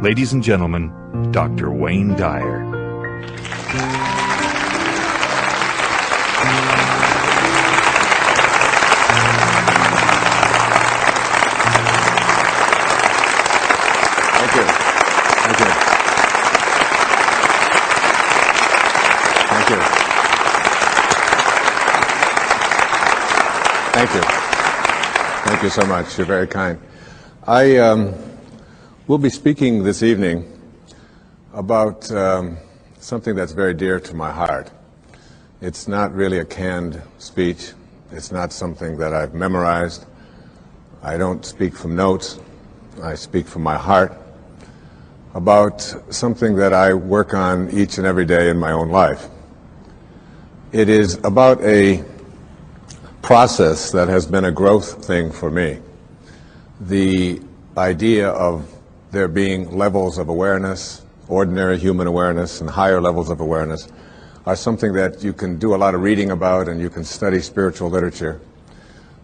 Ladies and gentlemen, Dr. Wayne Dyer. Thank you. Thank you. Thank you. Thank you. Thank you so much. You're very kind. I will be speaking this evening about something that's very dear to my heart. It's not really a canned speech. It's not something that I've memorized. I don't speak from notes. I speak from my heart about something that I work on each and every day in my own life. It is about a process that has been a growth thing for me. The idea of there being levels of awareness, ordinary human awareness, and higher levels of awareness are something that you can do a lot of reading about and you can study spiritual literature.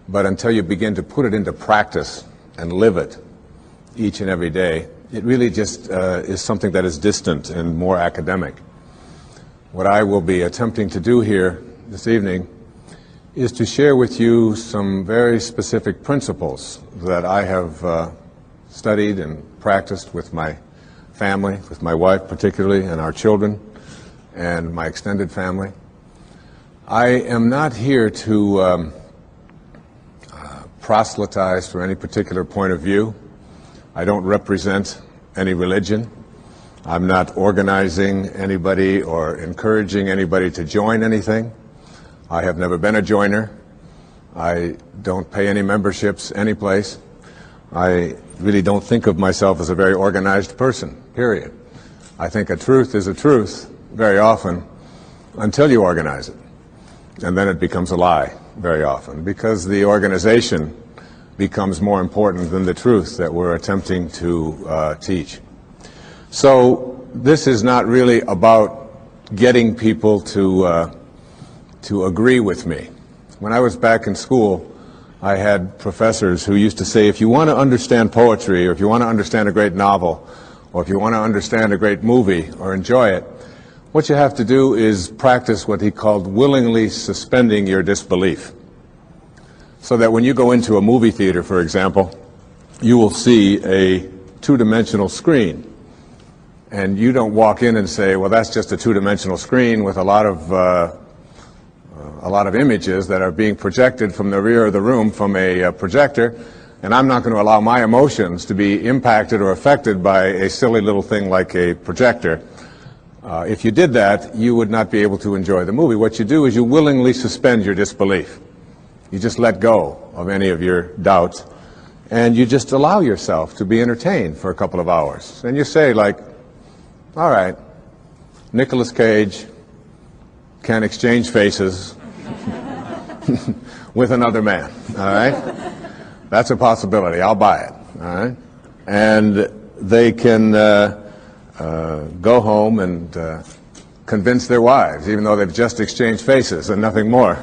But until you begin to put it into practice and live it each and every day, it really just is something that is distant and more academic. What I will be attempting to do here this evening is to share with you some very specific principles that I have studied and practiced with my family, with my wife particularly, and our children, and my extended family. I am not here to proselytize for any particular point of view. I don't represent any religion. I'm not organizing anybody or encouraging anybody to join anything. I have never been a joiner. I don't pay any memberships anyplace. I really don't think of myself as a very organized person, period. I think a truth is a truth very often until you organize it. And then it becomes a lie very often because the organization becomes more important than the truth that we're attempting to teach. So this is not really about getting people to agree with me. When I was back in school, I had professors who used to say, if you want to understand poetry, or if you want to understand a great novel, or if you want to understand a great movie or enjoy it, what you have to do is practice what he called willingly suspending your disbelief. So that when you go into a movie theater, for example, you will see a two-dimensional screen. And you don't walk in and say, well, that's just a two-dimensional screen with a lot of images that are being projected from the rear of the room from a projector, and I'm not going to allow my emotions to be impacted or affected by a silly little thing like a projector. If you did that, you would not be able to enjoy the movie. What you do is you willingly suspend your disbelief. You just let go of any of your doubts, and you just allow yourself to be entertained for a couple of hours. And you say, like, all right, Nicolas Cage can exchange faces with another man, all right? That's a possibility. I'll buy it, all right? And they can go home and convince their wives, even though they've just exchanged faces and nothing more,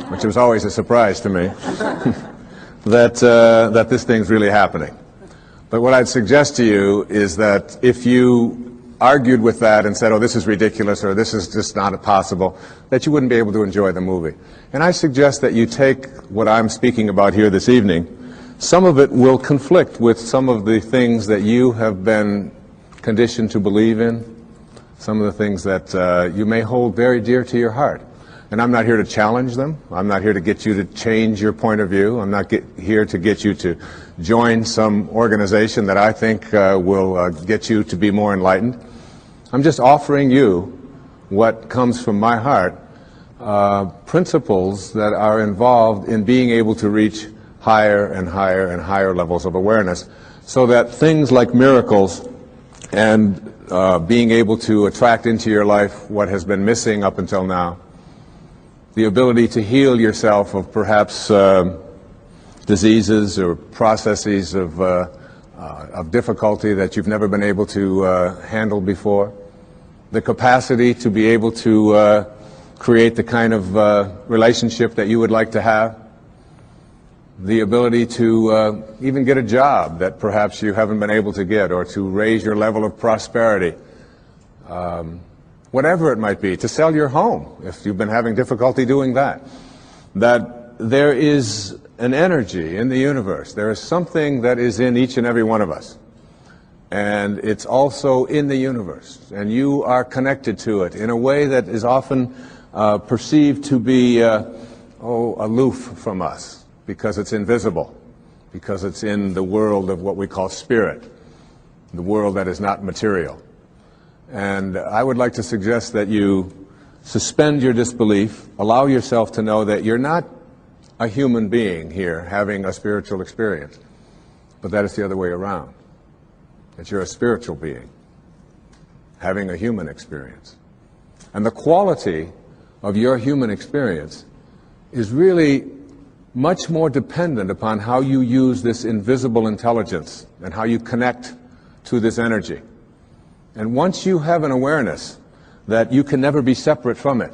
which was always a surprise to me, that this thing's really happening. But what I'd suggest to you is that if you argued with that and said, oh, this is ridiculous, or this is just not possible, that you wouldn't be able to enjoy the movie. And I suggest that you take what I'm speaking about here this evening. Some of it will conflict with some of the things that you have been conditioned to believe in, some of the things that you may hold very dear to your heart. And I'm not here to challenge them. I'm not here to get you to change your point of view. I'm not here to get you to join some organization that I think will get you to be more enlightened. I'm just offering you what comes from my heart, principles that are involved in being able to reach higher and higher and higher levels of awareness, so that things like miracles and being able to attract into your life what has been missing up until now, the ability to heal yourself of perhaps diseases or processes of difficulty that you've never been able to handle before, the capacity to be able to create the kind of relationship that you would like to have, the ability to even get a job that perhaps you haven't been able to get, or to raise your level of prosperity, whatever it might be, to sell your home if you've been having difficulty doing that. That there is an energy in the universe. There is something that is in each and every one of us. And it's also in the universe. And you are connected to it in a way that is often perceived to be aloof from us, because it's invisible, because it's in the world of what we call spirit, the world that is not material. And I would like to suggest that you suspend your disbelief, allow yourself to know that you're not a human being here having a spiritual experience, but that it's the other way around, that you're a spiritual being having a human experience. And the quality of your human experience is really much more dependent upon how you use this invisible intelligence and how you connect to this energy. And once you have an awareness that you can never be separate from it,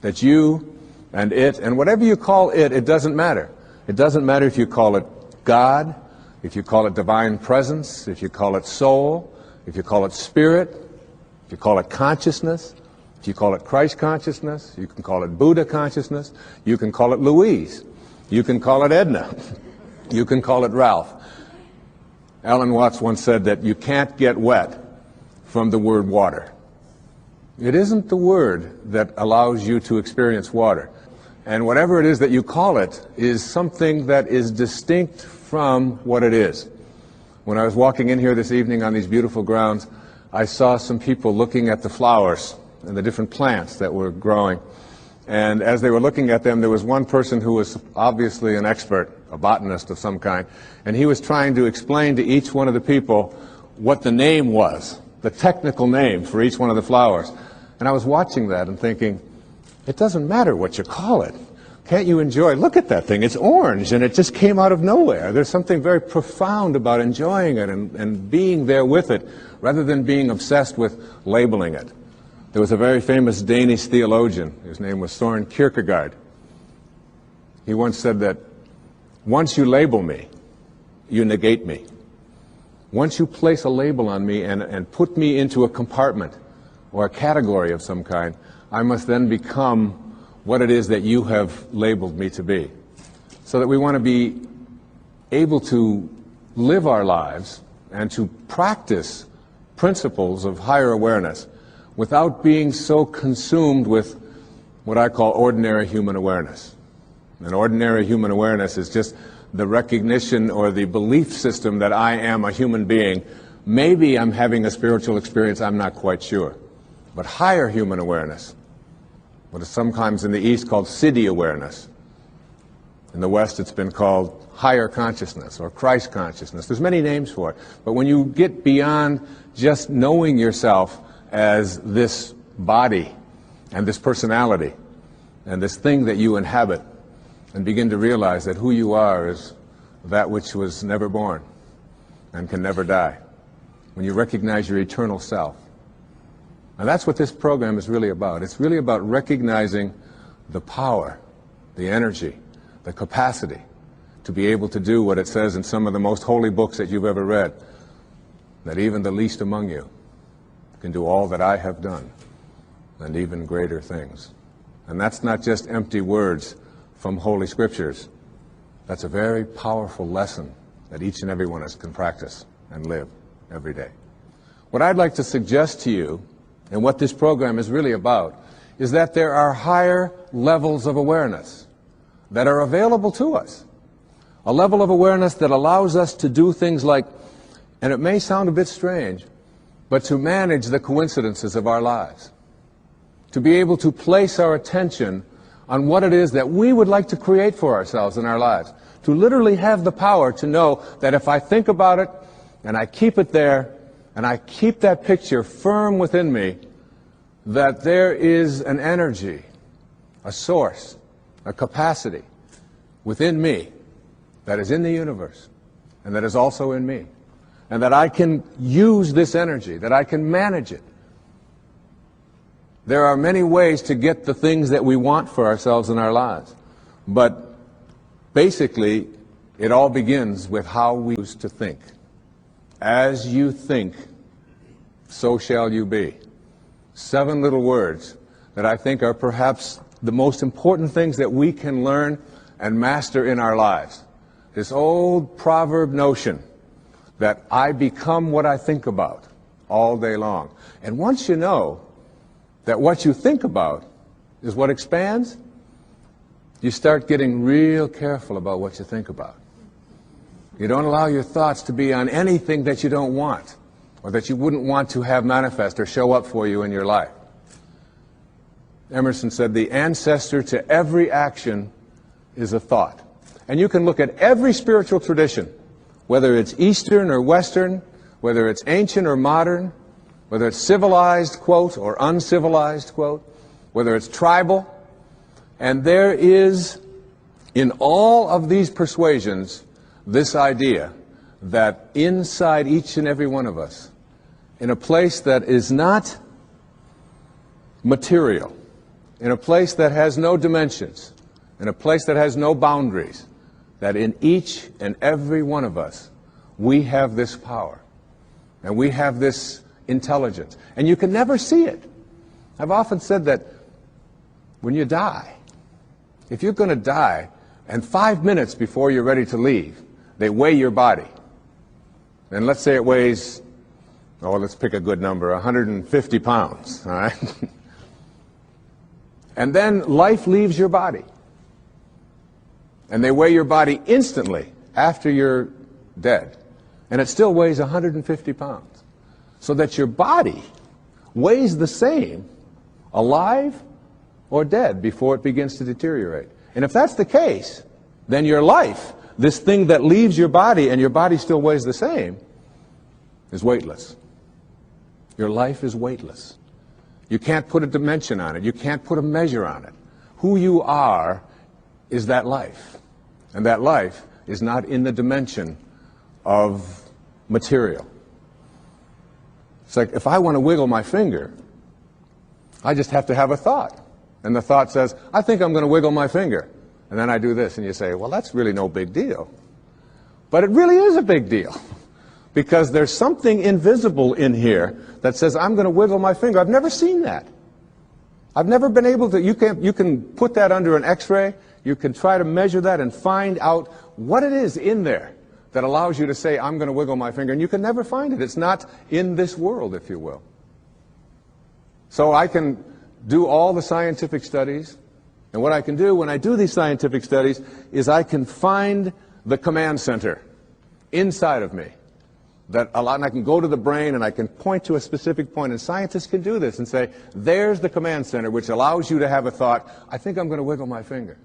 that you and it, and whatever you call it, it doesn't matter. It doesn't matter if you call it God, if you call it divine presence, if you call it soul, if you call it spirit, if you call it consciousness, if you call it Christ consciousness, you can call it Buddha consciousness, you can call it Louise, you can call it Edna, you can call it Ralph. Alan Watts once said that you can't get wet from the word water. It isn't the word that allows you to experience water. And whatever it is that you call it is something that is distinct from what it is. When I was walking in here this evening on these beautiful grounds, I saw some people looking at the flowers and the different plants that were growing. And as they were looking at them, there was one person who was obviously an expert, a botanist of some kind, and he was trying to explain to each one of the people what the name was, the technical name for each one of the flowers. And I was watching that and thinking, it doesn't matter what you call it. Can't you enjoy? Look at that thing. It's orange, and it just came out of nowhere. There's something very profound about enjoying it and being there with it, rather than being obsessed with labeling it. There was a very famous Danish theologian. His name was Søren Kierkegaard. He once said that once you label me, you negate me. Once you place a label on me and put me into a compartment or a category of some kind, I must then become what it is that you have labeled me to be. So that we want to be able to live our lives and to practice principles of higher awareness without being so consumed with what I call ordinary human awareness. And ordinary human awareness is just the recognition or the belief system that I am a human being. Maybe I'm having a spiritual experience, I'm not quite sure. But higher human awareness, what is sometimes in the East called Siddhi awareness. In the West it's been called higher consciousness or Christ consciousness. There's many names for it. But when you get beyond just knowing yourself as this body and this personality and this thing that you inhabit, and begin to realize that who you are is that which was never born and can never die, when you recognize your eternal self. And that's what this program is really about. It's really about recognizing the power, the energy, the capacity to be able to do what it says in some of the most holy books that you've ever read, that even the least among you can do all that I have done, and even greater things. And that's not just empty words from Holy Scriptures. That's a very powerful lesson that each and every one of us can practice and live every day. What I'd like to suggest to you, and what this program is really about, is that there are higher levels of awareness that are available to us. A level of awareness that allows us to do things like, and it may sound a bit strange, but to manage the coincidences of our lives. To be able to place our attention on what it is that we would like to create for ourselves in our lives. To literally have the power to know that if I think about it, and I keep it there, and I keep that picture firm within me, that there is an energy, a source, a capacity within me that is in the universe, and that is also in me. And that I can use this energy, that I can manage it. There are many ways to get the things that we want for ourselves in our lives. But basically, It all begins with how we choose to think. As you think, so shall you be. 7 little words that I think are perhaps the most important things that we can learn and master in our lives. This old proverb notion that I become what I think about all day long. And once you know that what you think about is what expands, you start getting real careful about what you think about. You don't allow your thoughts to be on anything that you don't want or that you wouldn't want to have manifest or show up for you in your life. Emerson said, the ancestor to every action is a thought. And you can look at every spiritual tradition, whether it's Eastern or Western, whether it's ancient or modern, whether it's civilized, quote, or uncivilized, quote, whether it's tribal. And there is, in all of these persuasions, this idea that inside each and every one of us, in a place that is not material, in a place that has no dimensions, in a place that has no boundaries, that in each and every one of us, we have this power, and we have this intelligence. And you can never see it. I've often said that when you die, if you're going to die, and 5 minutes before you're ready to leave, they weigh your body. And let's say it weighs, oh, let's pick a good number, 150 pounds, all right? And then life leaves your body. And they weigh your body instantly after you're dead. And it still weighs 150 pounds. So that your body weighs the same alive or dead before it begins to deteriorate. And if that's the case, then your life, this thing that leaves your body and your body still weighs the same, is weightless. Your life is weightless. You can't put a dimension on it. You can't put a measure on it. Who you are is that life. And that life is not in the dimension of material. It's like if I want to wiggle my finger, I just have to have a thought. And the thought says, I think I'm going to wiggle my finger. And then I do this, and you say, well, that's really no big deal. But it really is a big deal. Because there's something invisible in here that says, I'm going to wiggle my finger. I've never seen that. I've never been able to, you can put that under an X-ray, you can try to measure that and find out what it is in there that allows you to say, I'm going to wiggle my finger, and you can never find it. It's not in this world, if you will. So I can do all the scientific studies, and what I can do when I do these scientific studies is I can find the command center inside of me. And I can go to the brain and I can point to a specific point, and scientists can do this and say, there's the command center which allows you to have a thought, I think I'm going to wiggle my finger.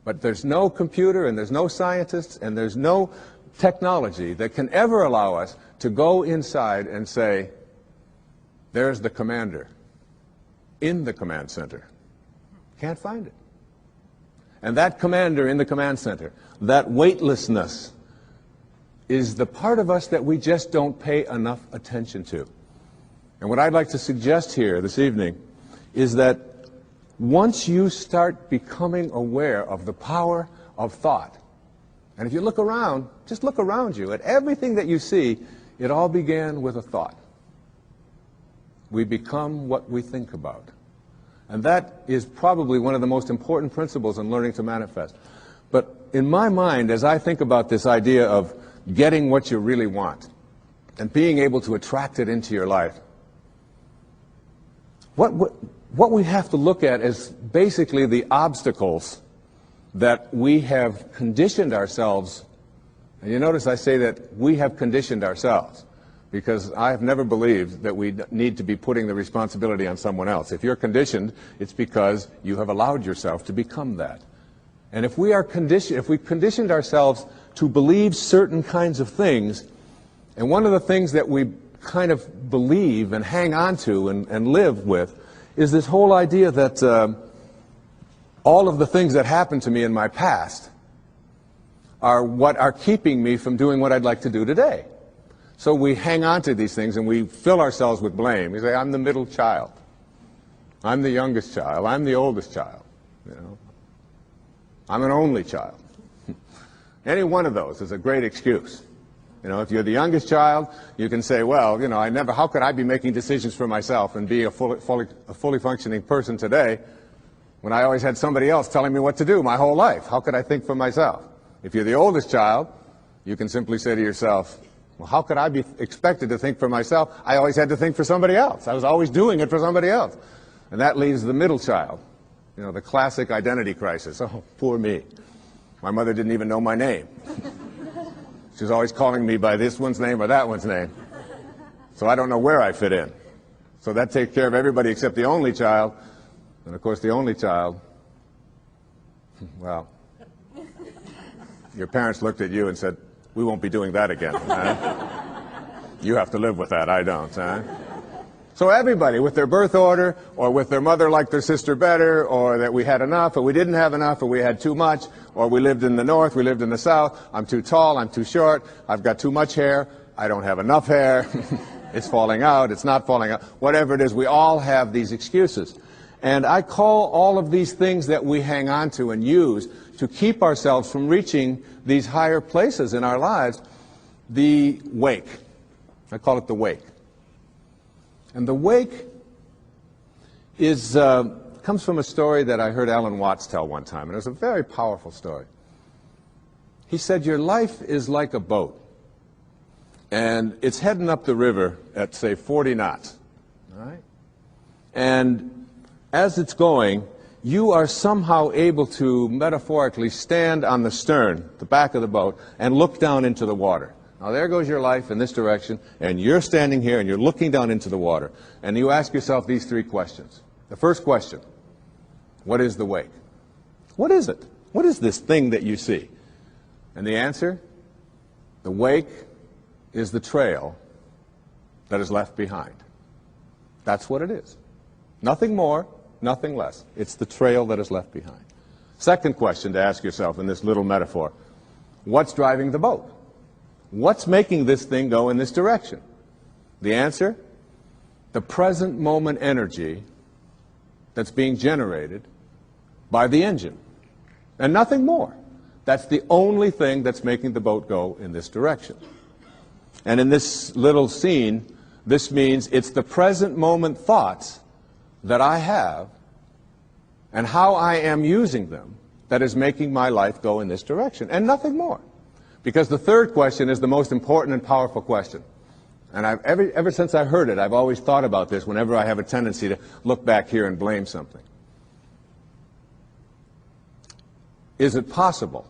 But there's no computer and there's no scientists and there's no technology that can ever allow us to go inside and say, there's the commander in the command center. Can't find it. And that commander in the command center, that weightlessness, is the part of us that we just don't pay enough attention to. And what I'd like to suggest here this evening is that once you start becoming aware of the power of thought, and if you look around, just look around you at everything that you see, it all began with a thought. We become what we think about. And that is probably one of the most important principles in learning to manifest. But in my mind, as I think about this idea of getting what you really want and being able to attract it into your life, what we have to look at is basically the obstacles that we have conditioned ourselves. And you notice I say that we have conditioned ourselves, because I have never believed that we need to be putting the responsibility on someone else. If you're conditioned, it's because you have allowed yourself to become that. And if we conditioned ourselves to believe certain kinds of things, and one of the things that we kind of believe and hang on to and live with is this whole idea that all of the things that happened to me in my past are what are keeping me from doing what I'd like to do today. So we hang on to these things and we fill ourselves with blame. We say, I'm the middle child. I'm the youngest child. I'm the oldest child. You know, I'm an only child. Any one of those is a great excuse. You know, if you're the youngest child, you can say, well, you know, how could I be making decisions for myself and be a fully functioning person today when I always had somebody else telling me what to do my whole life? How could I think for myself? If you're the oldest child, you can simply say to yourself, well, how could I be expected to think for myself? I always had to think for somebody else. I was always doing it for somebody else. And that leaves the middle child, you know, the classic identity crisis. Oh, poor me. My mother didn't even know my name. She was always calling me by this one's name or that one's name. So I don't know where I fit in. So that takes care of everybody except the only child. And of course, the only child, well, your parents looked at you and said, we won't be doing that again. Huh? You have to live with that, I don't. Huh? So everybody, with their birth order, or with their mother liked their sister better, or that we had enough, or we didn't have enough, or we had too much, or we lived in the north, we lived in the south, I'm too tall, I'm too short, I've got too much hair, I don't have enough hair, it's falling out, it's not falling out, whatever it is, we all have these excuses. And I call all of these things that we hang on to and use to keep ourselves from reaching these higher places in our lives, the wake. I call it the wake. And the wake is, comes from a story that I heard Alan Watts tell one time, and it was a very powerful story. He said, your life is like a boat, and it's heading up the river at, say, 40 knots, all right? And as it's going, you are somehow able to metaphorically stand on the stern, the back of the boat, and look down into the water. Now there goes your life in this direction, and you're standing here and you're looking down into the water, and you ask yourself these three questions. The first question, what is the wake? What is it? What is this thing that you see? And the answer, the wake is the trail that is left behind. That's what it is. Nothing more, nothing less. It's the trail that is left behind. Second question to ask yourself in this little metaphor, what's driving the boat? What's making this thing go in this direction? The answer, the present moment energy that's being generated by the engine, and nothing more. That's the only thing that's making the boat go in this direction. And in this little scene, this means it's the present moment thoughts that I have and how I am using them that is making my life go in this direction, and nothing more. Because the third question is the most important and powerful question. And ever since I heard it, I've always thought about this whenever I have a tendency to look back here and blame something. Is it possible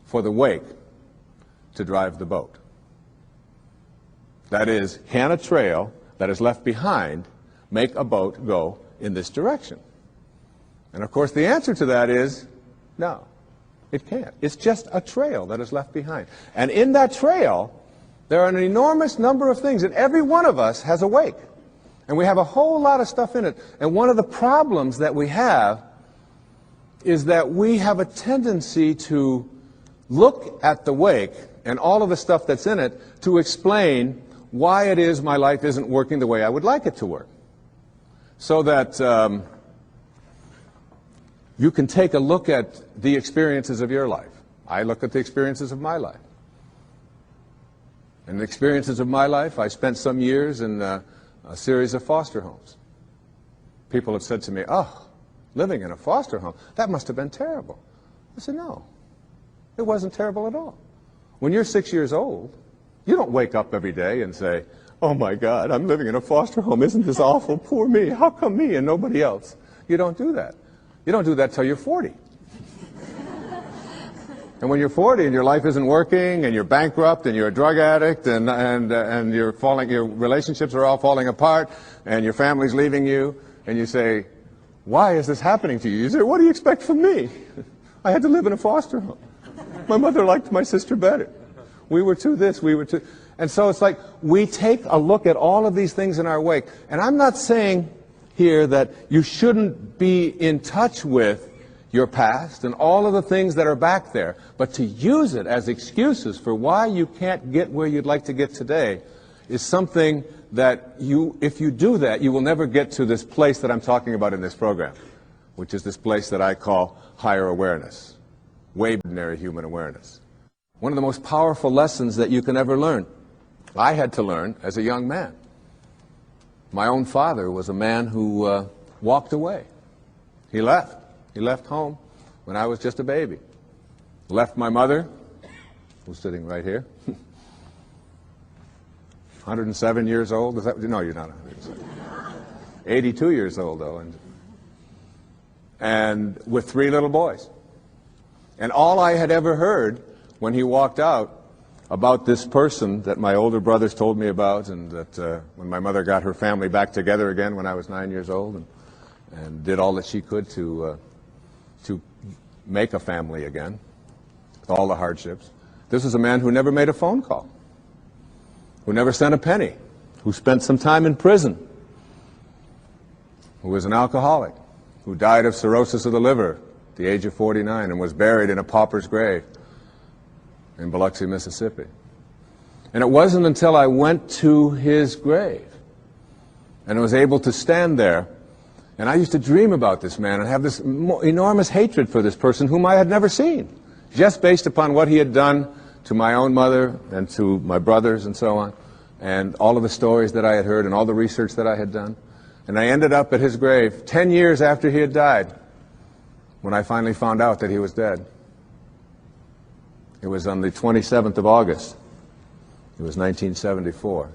for the wake to drive the boat? That is, can a trail that is left behind make a boat go in this direction? And of course the answer to that is no. It can't. It's just a trail that is left behind. And in that trail, there are an enormous number of things, and every one of us has a wake. And we have a whole lot of stuff in it. And one of the problems that we have is that we have a tendency to look at the wake and all of the stuff that's in it to explain why it is my life isn't working the way I would like it to work. So that you can take a look at the experiences of your life. I look at the experiences of my life. In the experiences of my life, I spent some years in a series of foster homes. People have said to me, oh, living in a foster home, that must have been terrible. I said, no, it wasn't terrible at all. When you're 6 years old, you don't wake up every day and say, oh my God, I'm living in a foster home, isn't this awful, poor me, how come me and nobody else? You don't do that. You don't do that till you're 40. And when you're 40 and your life isn't working and you're bankrupt and you're a drug addict and your relationships are all falling apart and your family's leaving you, and you say, why is this happening to you? You say, what do you expect from me? I had to live in a foster home. My mother liked my sister better. We were too this, we were too... And so it's like we take a look at all of these things in our wake. And I'm not saying here that you shouldn't be in touch with your past and all of the things that are back there, but to use it as excuses for why you can't get where you'd like to get today is something that if you do that, you will never get to this place that I'm talking about in this program, which is this place that I call higher awareness, way beyond ordinary human awareness. One of the most powerful lessons that you can ever learn, I had to learn as a young man. My own father was a man who walked away. He left. He left home when I was just a baby. Left my mother, who's sitting right here, 107 years old. Is that, no, you're not 107. 82 years old, though, and with 3 little boys. And all I had ever heard when he walked out about this person that my older brothers told me about, and that when my mother got her family back together again when I was 9 years old, and did all that she could to make a family again, with all the hardships. This was a man who never made a phone call, who never sent a penny, who spent some time in prison, who was an alcoholic, who died of cirrhosis of the liver at the age of 49 and was buried in a pauper's grave in Biloxi, Mississippi. And it wasn't until I went to his grave and was able to stand there, and I used to dream about this man and have this enormous hatred for this person whom I had never seen, just based upon what he had done to my own mother and to my brothers and so on, and all of the stories that I had heard and all the research that I had done. And I ended up at his grave 10 years after he had died, when I finally found out that he was dead. It was on the 27th of August. It was 1974.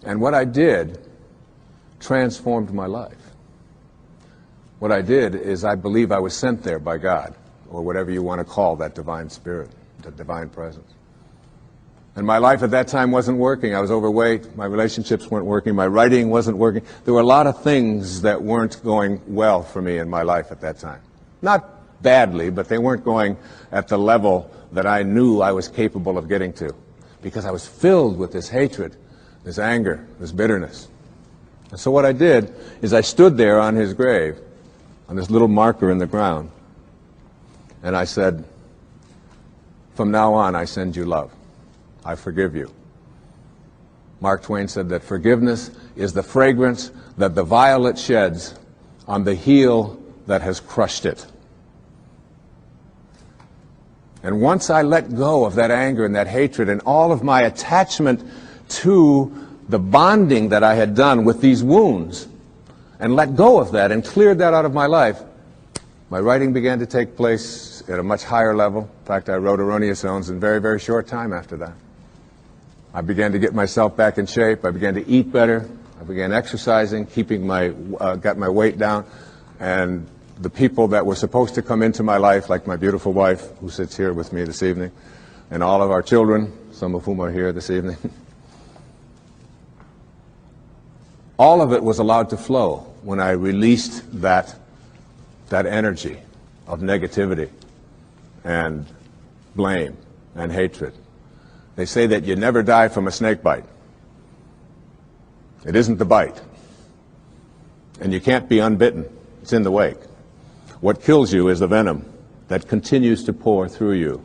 And what I did transformed my life. What I did is I believe I was sent there by God, or whatever you want to call that divine spirit, that divine presence. And my life at that time wasn't working. I was overweight. My relationships weren't working. My writing wasn't working. There were a lot of things that weren't going well for me in my life at that time. Not badly, but they weren't going at the level that I knew I was capable of getting to, because I was filled with this hatred, this anger, this bitterness. And so what I did is I stood there on his grave, on this little marker in the ground, and I said, "From now on, I send you love. I forgive you." Mark Twain said that forgiveness is the fragrance that the violet sheds on the heel that has crushed it. And once I let go of that anger and that hatred and all of my attachment to the bonding that I had done with these wounds, and let go of that and cleared that out of my life, my writing began to take place at a much higher level. In fact, I wrote Erroneous Zones in very, very short time after that. I began to get myself back in shape. I began to eat better. I began exercising, got my weight down. And the people that were supposed to come into my life, like my beautiful wife, who sits here with me this evening, and all of our children, some of whom are here this evening, all of it was allowed to flow when I released that energy of negativity and blame and hatred. They say that you never die from a snake bite. It isn't the bite. And you can't be unbitten. It's in the wake. What kills you is the venom that continues to pour through you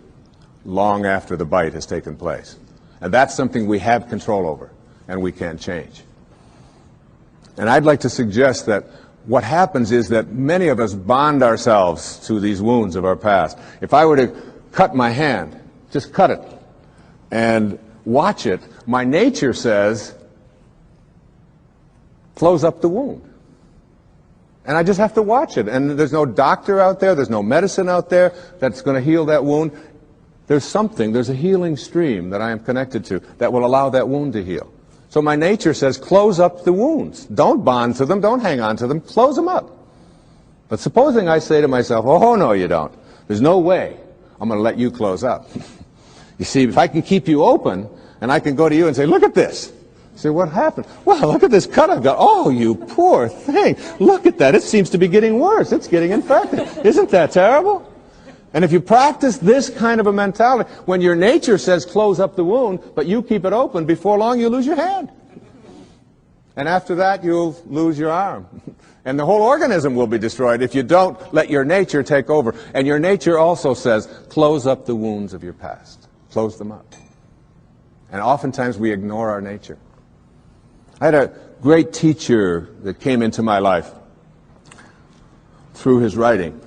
long after the bite has taken place. And that's something we have control over and we can't change. And I'd like to suggest that what happens is that many of us bond ourselves to these wounds of our past. If I were to cut my hand, just cut it, and watch it, my nature says, close up the wound. And I just have to watch it. And there's no doctor out there, there's no medicine out there that's going to heal that wound. There's a healing stream that I am connected to that will allow that wound to heal. So my nature says, close up the wounds. Don't bond to them, don't hang on to them, close them up. But supposing I say to myself, oh no you don't. There's no way I'm going to let you close up. You see, if I can keep you open, and I can go to you and say, look at this. You say, what happened? Well, look at this cut I've got. Oh, you poor thing. Look at that. It seems to be getting worse. It's getting infected. Isn't that terrible? And if you practice this kind of a mentality, when your nature says close up the wound, but you keep it open, before long you lose your hand. And after that you'll lose your arm. And the whole organism will be destroyed if you don't let your nature take over. And your nature also says, close up the wounds of your past. Close them up. And oftentimes we ignore our nature. I had a great teacher that came into my life through his writing.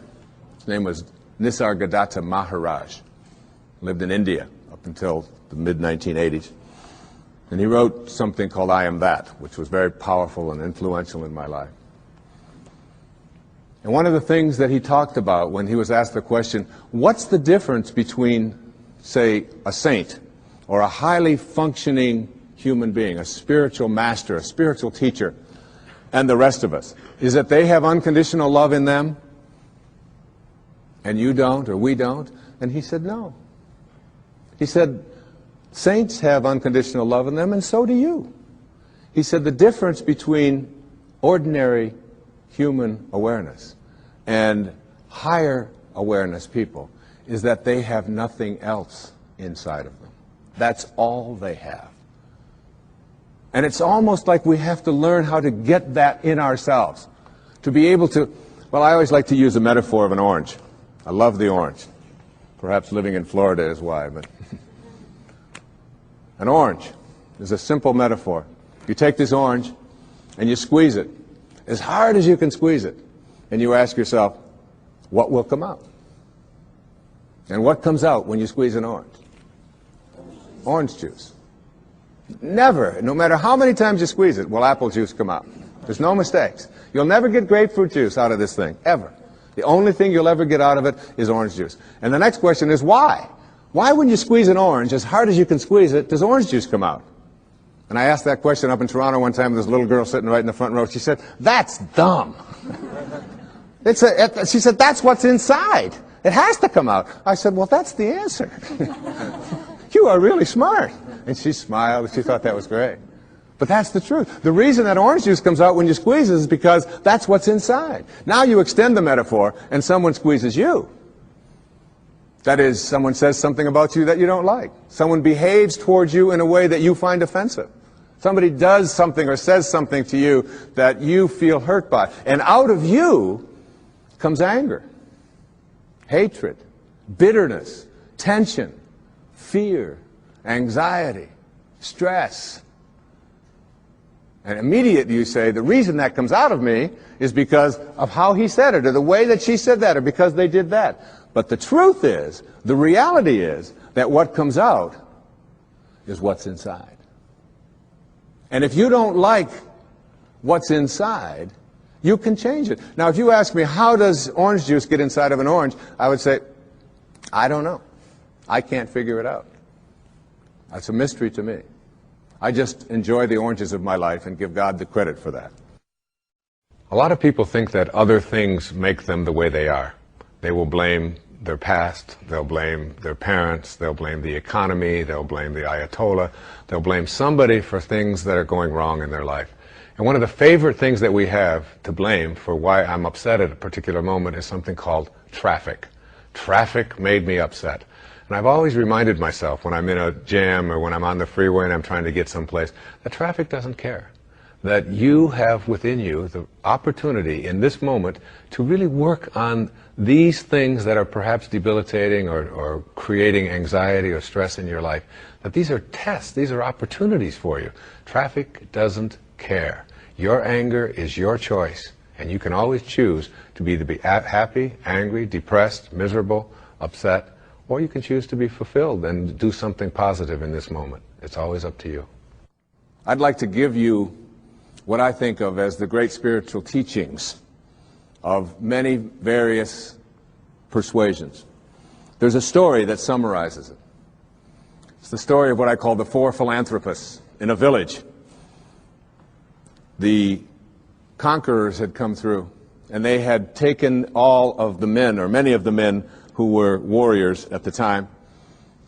His name was Nisargadatta Maharaj. Lived in India up until the mid-1980s. And he wrote something called I Am That, which was very powerful and influential in my life. And one of the things that he talked about when he was asked the question, what's the difference between, say, a saint or a highly functioning human being, a spiritual master, a spiritual teacher, and the rest of us? Is that they have unconditional love in them and you don't, or we don't? And he said, no. He said, saints have unconditional love in them, and so do you. He said the difference between ordinary human awareness and higher awareness people is that they have nothing else inside of them. That's all they have. And it's almost like we have to learn how to get that in ourselves, to be able to, well, I always like to use the metaphor of an orange. I love the orange. Perhaps living in Florida is why, but an orange is a simple metaphor. You take this orange and you squeeze it as hard as you can squeeze it, and you ask yourself, what will come out? And what comes out when you squeeze an orange? Orange juice. Never, no matter how many times you squeeze it, will apple juice come out. There's no mistakes. You'll never get grapefruit juice out of this thing, ever. The only thing you'll ever get out of it is orange juice. And the next question is why? Why, when you squeeze an orange, as hard as you can squeeze it, does orange juice come out? And I asked that question up in Toronto one time with this little girl sitting right in the front row. She said, that's dumb. She said, that's what's inside. It has to come out. I said, well, that's the answer. You are really smart. And she smiled. She thought that was great. But that's the truth. The reason that orange juice comes out when you squeeze it is because that's what's inside. Now you extend the metaphor and someone squeezes you. That is, someone says something about you that you don't like. Someone behaves towards you in a way that you find offensive. Somebody does something or says something to you that you feel hurt by. And out of you comes anger, hatred, bitterness, tension, fear, anxiety, stress. And immediately you say, the reason that comes out of me is because of how he said it, or the way that she said that, or because they did that. But the truth is, the reality is, that what comes out is what's inside. And if you don't like what's inside, you can change it. Now, if you ask me, how does orange juice get inside of an orange? I would say, I don't know. I can't figure it out. That's a mystery to me. I just enjoy the oranges of my life and give God the credit for that. A lot of people think that other things make them the way they are. They will blame their past, they'll blame their parents, they'll blame the economy, they'll blame the Ayatollah, they'll blame somebody for things that are going wrong in their life. And one of the favorite things that we have to blame for why I'm upset at a particular moment is something called traffic. Traffic made me upset. And I've always reminded myself when I'm in a jam or when I'm on the freeway and I'm trying to get someplace, that traffic doesn't care. That you have within you the opportunity in this moment to really work on these things that are perhaps debilitating or creating anxiety or stress in your life. That these are tests, these are opportunities for you. Traffic doesn't care. Your anger is your choice, and you can always choose to be happy, angry, depressed, miserable, upset, or you can choose to be fulfilled and do something positive in this moment. It's always up to you. I'd like to give you what I think of as the great spiritual teachings of many various persuasions. There's a story that summarizes it. It's the story of what I call the four philanthropists in a village. The conquerors had come through, and they had taken all of the men, or many of the men who were warriors at the time,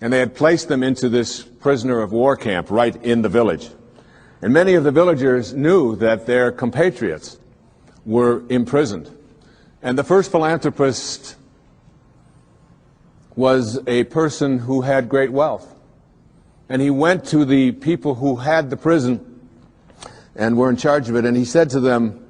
and they had placed them into this prisoner of war camp right in the village. And many of the villagers knew that their compatriots were imprisoned. And the first philanthropist was a person who had great wealth. And he went to the people who had the prison and were in charge of it, and he said to them,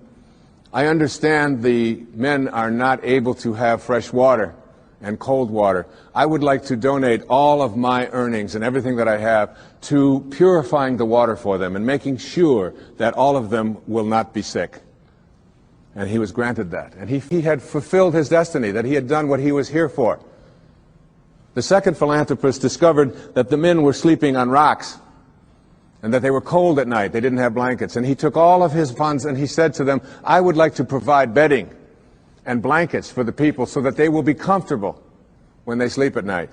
I understand the men are not able to have fresh water and cold water. I would like to donate all of my earnings and everything that I have to purifying the water for them and making sure that all of them will not be sick. And he was granted that. And he had fulfilled his destiny, that he had done what he was here for. The second philanthropist discovered that the men were sleeping on rocks and that they were cold at night. They didn't have blankets. And he took all of his funds and he said to them, I would like to provide bedding and blankets for the people so that they will be comfortable when they sleep at night.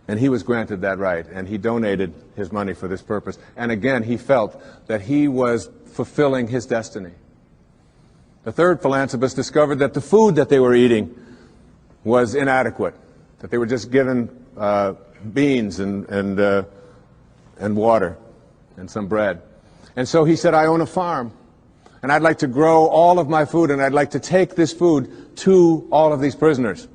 And he was granted that right, and he donated his money for this purpose. And again, he felt that he was fulfilling his destiny. The third philanthropist discovered that the food that they were eating was inadequate, that they were just given beans and water and some bread. And so he said, I own a farm, and I'd like to grow all of my food, and I'd like to take this food to all of these prisoners.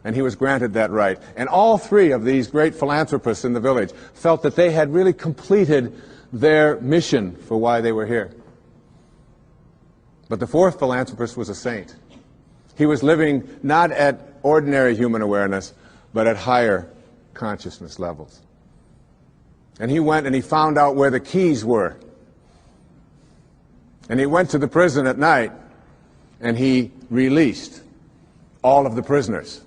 And he was granted that right. And all three of these great philanthropists in the village felt that they had really completed their mission for why they were here. But the fourth philanthropist was a saint. He was living not at ordinary human awareness, but at higher consciousness levels. And he went and he found out where the keys were. And he went to the prison at night and he released all of the prisoners.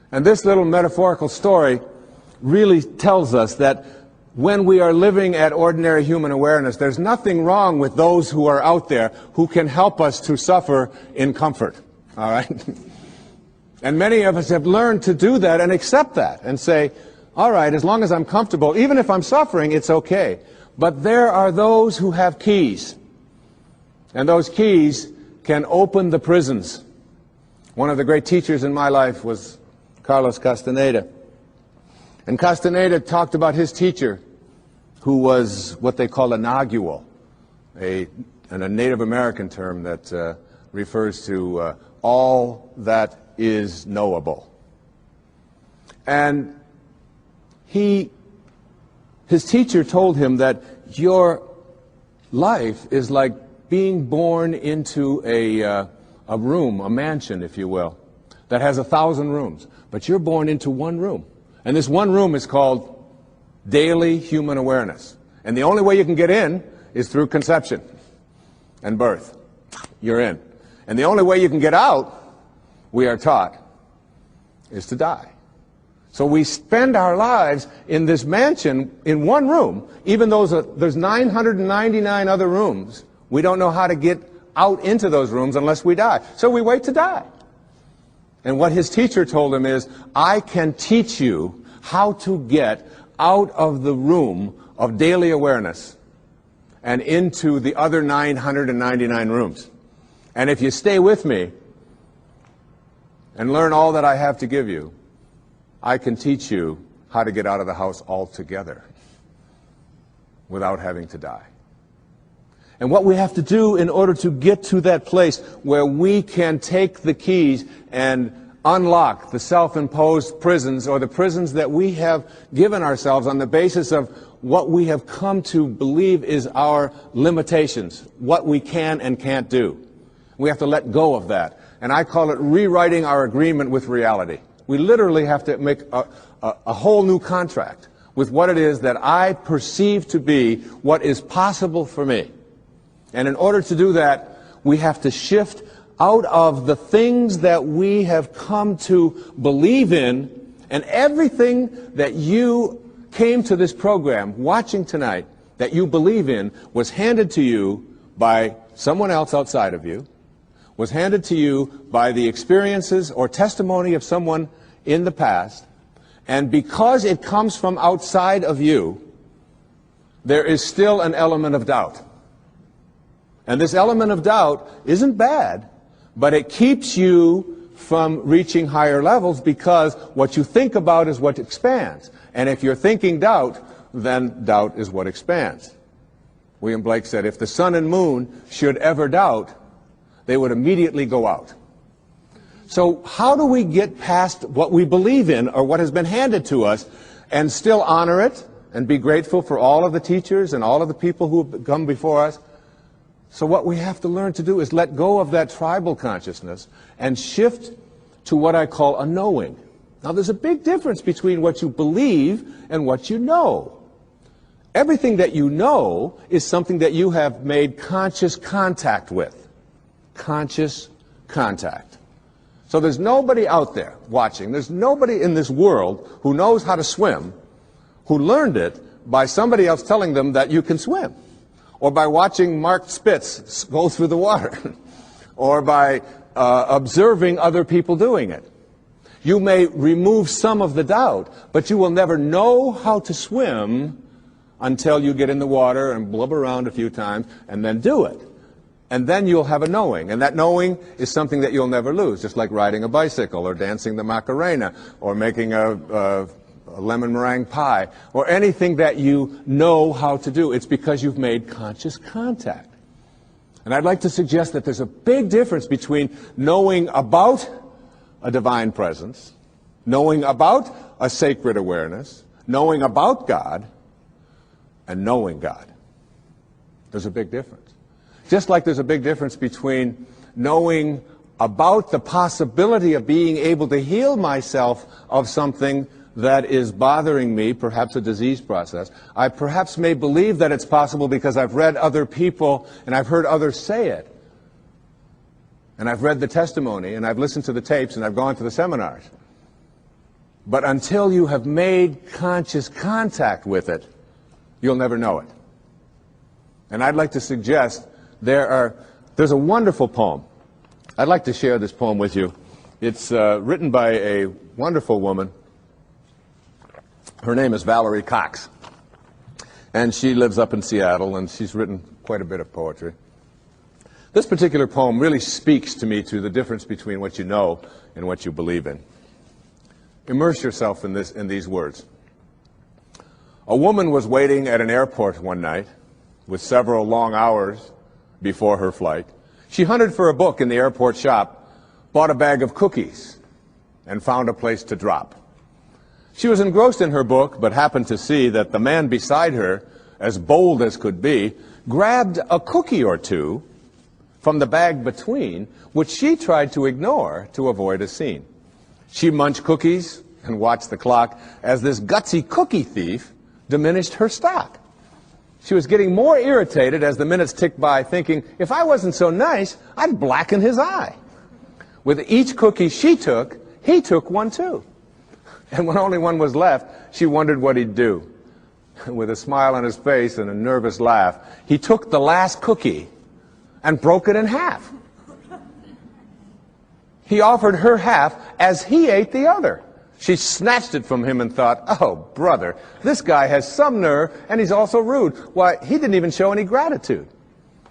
And this little metaphorical story really tells us that when we are living at ordinary human awareness, there's nothing wrong with those who are out there who can help us to suffer in comfort. All right? And many of us have learned to do that and accept that and say, all right, as long as I'm comfortable, even if I'm suffering, it's okay. But there are those who have keys. And those keys can open the prisons. One of the great teachers in my life was Carlos Castaneda. And Castaneda talked about his teacher, who was what they call a nagual, a Native American term that refers to all that is knowable. And his teacher told him that your life is like being born into a room, a mansion, if you will, that has 1,000 rooms. But you're born into one room. And this one room is called daily human awareness. And the only way you can get in is through conception and birth. You're in. And the only way you can get out, we are taught, is to die. So we spend our lives in this mansion in one room, even though there's 999 other rooms. We don't know how to get out into those rooms unless we die. So we wait to die. And what his teacher told him is, I can teach you how to get out of the room of daily awareness and into the other 999 rooms. And if you stay with me and learn all that I have to give you, I can teach you how to get out of the house altogether without having to die. And what we have to do in order to get to that place where we can take the keys and unlock the self-imposed prisons, or the prisons that we have given ourselves on the basis of what we have come to believe is our limitations, what we can and can't do. We have to let go of that. And I call it rewriting our agreement with reality. We literally have to make a whole new contract with what it is that I perceive to be what is possible for me. And in order to do that, we have to shift out of the things that we have come to believe in, and everything that you came to this program watching tonight that you believe in was handed to you by someone else outside of you, was handed to you by the experiences or testimony of someone in the past, and because it comes from outside of you, there is still an element of doubt. And this element of doubt isn't bad, but it keeps you from reaching higher levels, because what you think about is what expands. And if you're thinking doubt, then doubt is what expands. William Blake said, if the sun and moon should ever doubt, they would immediately go out. So how do we get past what we believe in, or what has been handed to us, and still honor it and be grateful for all of the teachers and all of the people who have come before us? So what we have to learn to do is let go of that tribal consciousness and shift to what I call a knowing. Now, there's a big difference between what you believe and what you know. Everything that you know is something that you have made conscious contact with. conscious contact. So there's nobody out there watching. There's nobody in this world who knows how to swim, who learned it by somebody else telling them that you can swim, or by watching Mark Spitz go through the water, or by observing other people doing it. You may remove some of the doubt, but you will never know how to swim until you get in the water and blubber around a few times and then do it. And then you'll have a knowing, and that knowing is something that you'll never lose, just like riding a bicycle or dancing the Macarena or making a lemon meringue pie or anything that you know how to do. It's because you've made conscious contact. And I'd like to suggest that there's a big difference between knowing about a divine presence, knowing about a sacred awareness, knowing about God, and knowing God. There's a big difference. Just like there's a big difference between knowing about the possibility of being able to heal myself of something that is bothering me, perhaps a disease process. I perhaps may believe that it's possible because I've read other people and I've heard others say it. And I've read the testimony and I've listened to the tapes and I've gone to the seminars. But until you have made conscious contact with it, you'll never know it. And I'd like to suggest there's a wonderful poem. I'd like to share this poem with you. It's written by a wonderful woman. Her name is Valerie Cox. And she lives up in Seattle, and she's written quite a bit of poetry. This particular poem really speaks to me to the difference between what you know and what you believe in. Immerse yourself in these words. A woman was waiting at an airport one night with several long hours before her flight. She hunted for a book in the airport shop, bought a bag of cookies, and found a place to drop. She was engrossed in her book, but happened to see that the man beside her, as bold as could be, grabbed a cookie or two from the bag between, which she tried to ignore to avoid a scene. She munched cookies and watched the clock as this gutsy cookie thief diminished her stock. She was getting more irritated as the minutes ticked by, thinking, if I wasn't so nice, I'd blacken his eye. With each cookie she took, he took one too. And when only one was left, she wondered what he'd do. With a smile on his face and a nervous laugh, he took the last cookie and broke it in half. He offered her half as he ate the other. She snatched it from him and thought, oh, brother, this guy has some nerve, and he's also rude. Why, he didn't even show any gratitude.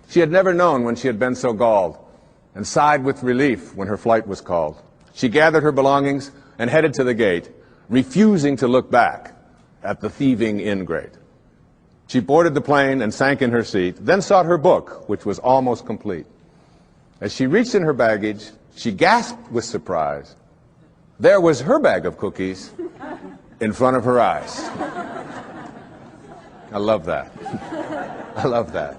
She had never known when she had been so galled, and sighed with relief when her flight was called. She gathered her belongings and headed to the gate, refusing to look back at the thieving ingrate. She boarded the plane and sank in her seat, then sought her book, which was almost complete. As she reached in her baggage, she gasped with surprise. There was her bag of cookies in front of her eyes. I love that. I love that.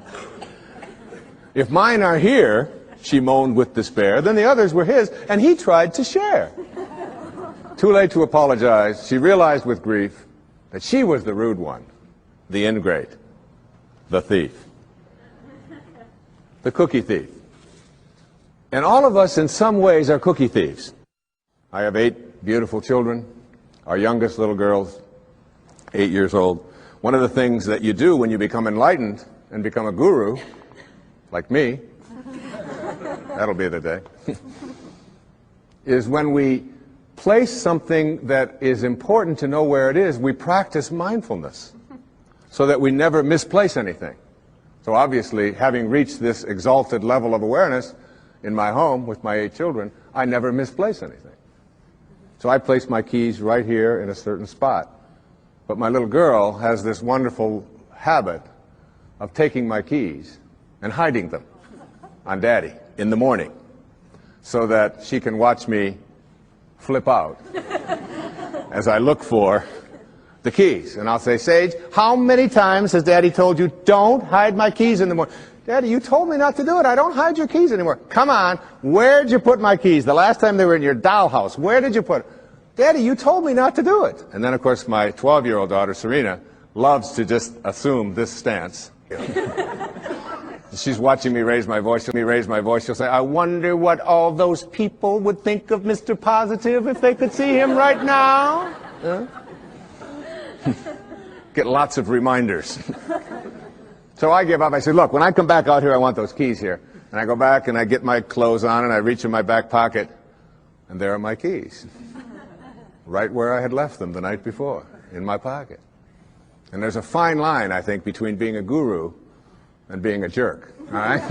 If mine are here, she moaned with despair, then the others were his, and he tried to share. Too late to apologize, she realized with grief that she was the rude one, the ingrate, the thief, the cookie thief. And all of us in some ways are cookie thieves. I have 8 beautiful children. Our youngest little girl's 8 years old. One of the things that you do when you become enlightened and become a guru, like me, that'll be the day, is when we place something that is important to know where it is, we practice mindfulness so that we never misplace anything. So obviously, having reached this exalted level of awareness in my home with my 8 children, I never misplace anything. So I place my keys right here in a certain spot. But my little girl has this wonderful habit of taking my keys and hiding them on Daddy in the morning so that she can watch me flip out as I look for the keys. And I'll say, Sage, how many times has Daddy told you, don't hide my keys in the morning? Daddy, you told me not to do it. I don't hide your keys anymore. Come on, where'd you put my keys? The last time they were in your dollhouse, where did you put it? Daddy, you told me not to do it. And then, of course, my 12-year-old daughter, Serena, loves to just assume this stance. She's watching me raise my voice. She'll say, I wonder what all those people would think of Mr. Positive if they could see him right now. Get lots of reminders. So I give up. I say, look, when I come back out here, I want those keys here. And I go back and I get my clothes on and I reach in my back pocket, and there are my keys. Right where I had left them the night before, in my pocket. And there's a fine line, I think, between being a guru and being a jerk, all right?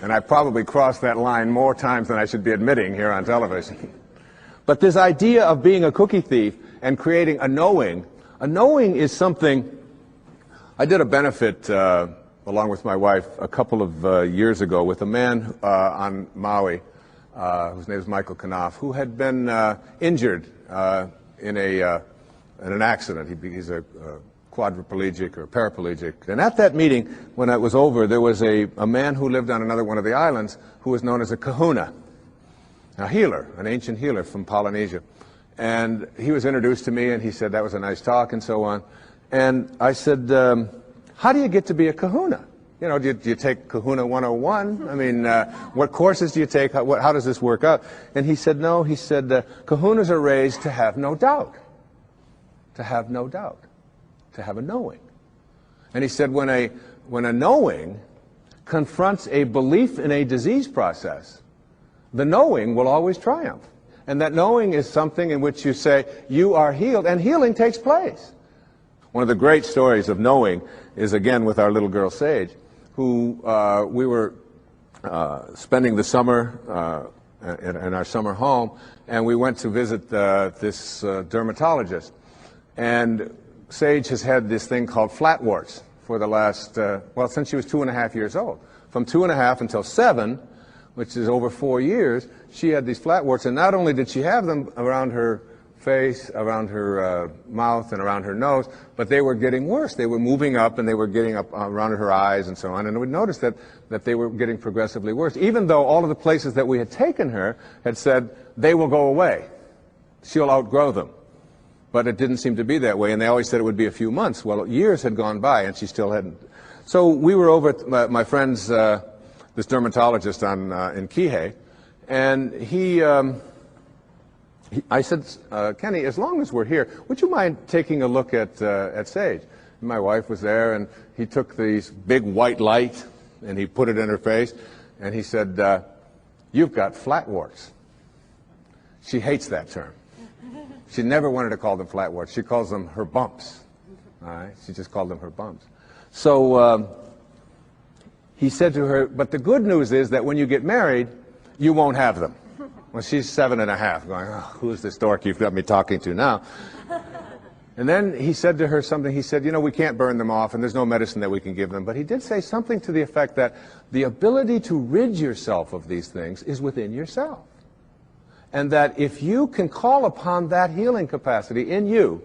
And I probably crossed that line more times than I should be admitting here on television. But this idea of being a cookie thief and creating a knowing is something. I did a benefit along with my wife a couple of years ago with a man on Maui whose name is Michael Knopf, who had been injured in an accident. He's a quadriplegic or paraplegic. And at that meeting, when it was over, there was a man who lived on another one of the islands who was known as a kahuna, a healer, an ancient healer from Polynesia. And he was introduced to me, and he said, that was a nice talk, and so on. And I said, how do you get to be a kahuna? You know, do you take Kahuna 101? I mean, what courses do you take? How does this work out? And he said, no. He said, kahunas are raised to have no doubt. To have no doubt. To have a knowing. And he said, when a knowing confronts a belief in a disease process, the knowing will always triumph. And that knowing is something in which you say, you are healed, and healing takes place. One of the great stories of knowing is, again, with our little girl, Sage, who we were spending the summer in our summer home, and we went to visit this dermatologist. And Sage has had this thing called flat warts for the last, well, since she was 2.5 years old. From 2.5 until 7, which is over 4 years, she had these flat warts. And not only did she have them around her face, around her mouth, and around her nose, but they were getting worse. They were moving up, and they were getting up around her eyes and so on. And we noticed that they were getting progressively worse, even though all of the places that we had taken her had said, they will go away. She'll outgrow them. But it didn't seem to be that way, and they always said it would be a few months. Well, years had gone by, and she still hadn't. So we were over at my friend's, this dermatologist in Kihei, and I said, Kenny, as long as we're here, would you mind taking a look at Sage? And my wife was there, and he took these big white light, and he put it in her face, and he said, you've got flat warts. She hates that term. She never wanted to call them flat warts. She calls them her bumps. All right? She just called them her bumps. So he said to her, but the good news is that when you get married, you won't have them. Well, she's 7.5, going, oh, who's this dork you've got me talking to now? And then he said to her something. He said, you know, we can't burn them off, and there's no medicine that we can give them. But he did say something to the effect that the ability to rid yourself of these things is within yourself. And that if you can call upon that healing capacity in you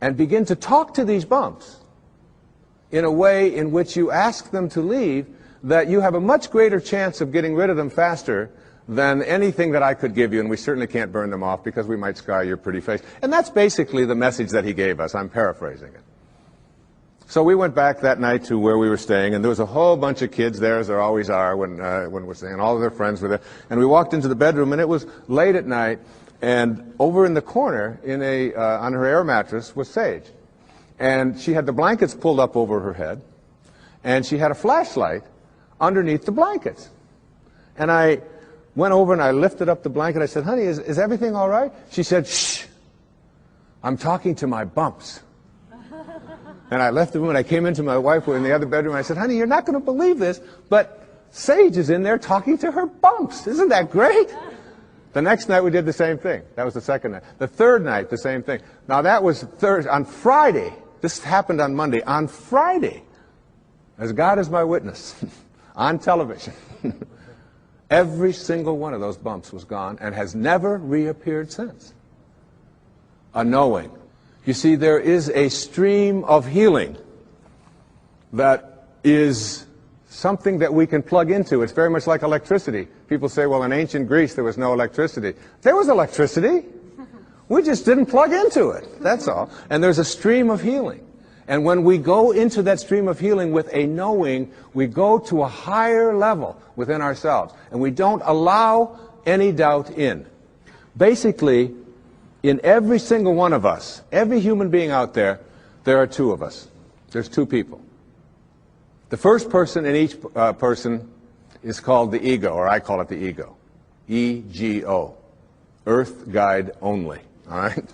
and begin to talk to these bumps in a way in which you ask them to leave, that you have a much greater chance of getting rid of them faster than anything that I could give you, and we certainly can't burn them off because we might scar your pretty face. And that's basically the message that he gave us. I'm paraphrasing it. So we went back that night to where we were staying, and there was a whole bunch of kids there, as there always are when we're staying, and all of their friends were there. And we walked into the bedroom, and it was late at night, and over in the corner, on her air mattress, was Sage. And she had the blankets pulled up over her head, and she had a flashlight underneath the blankets. And I went over and I lifted up the blanket. I said, honey, is everything all right? She said, shh, I'm talking to my bumps. And I left the room, and I came into my wife in the other bedroom, and I said, honey, you're not going to believe this, but Sage is in there talking to her bumps. Isn't that great? The next night we did the same thing. That was the second night. The third night, the same thing. Now that was Thursday. On Friday, this happened on Monday. On Friday, as God is my witness, on television, every single one of those bumps was gone and has never reappeared since. A knowing. You see, there is a stream of healing that is something that we can plug into. It's very much like electricity. People say, well, in ancient Greece, there was no electricity. There was electricity. We just didn't plug into it. That's all. And there's a stream of healing. And when we go into that stream of healing with a knowing, we go to a higher level within ourselves. And we don't allow any doubt in. Basically, in every single one of us, every human being out there, there are two of us. There's two people. The first person in each person is called the ego, or I call it the ego. E-G-O. Earth Guide Only. All right?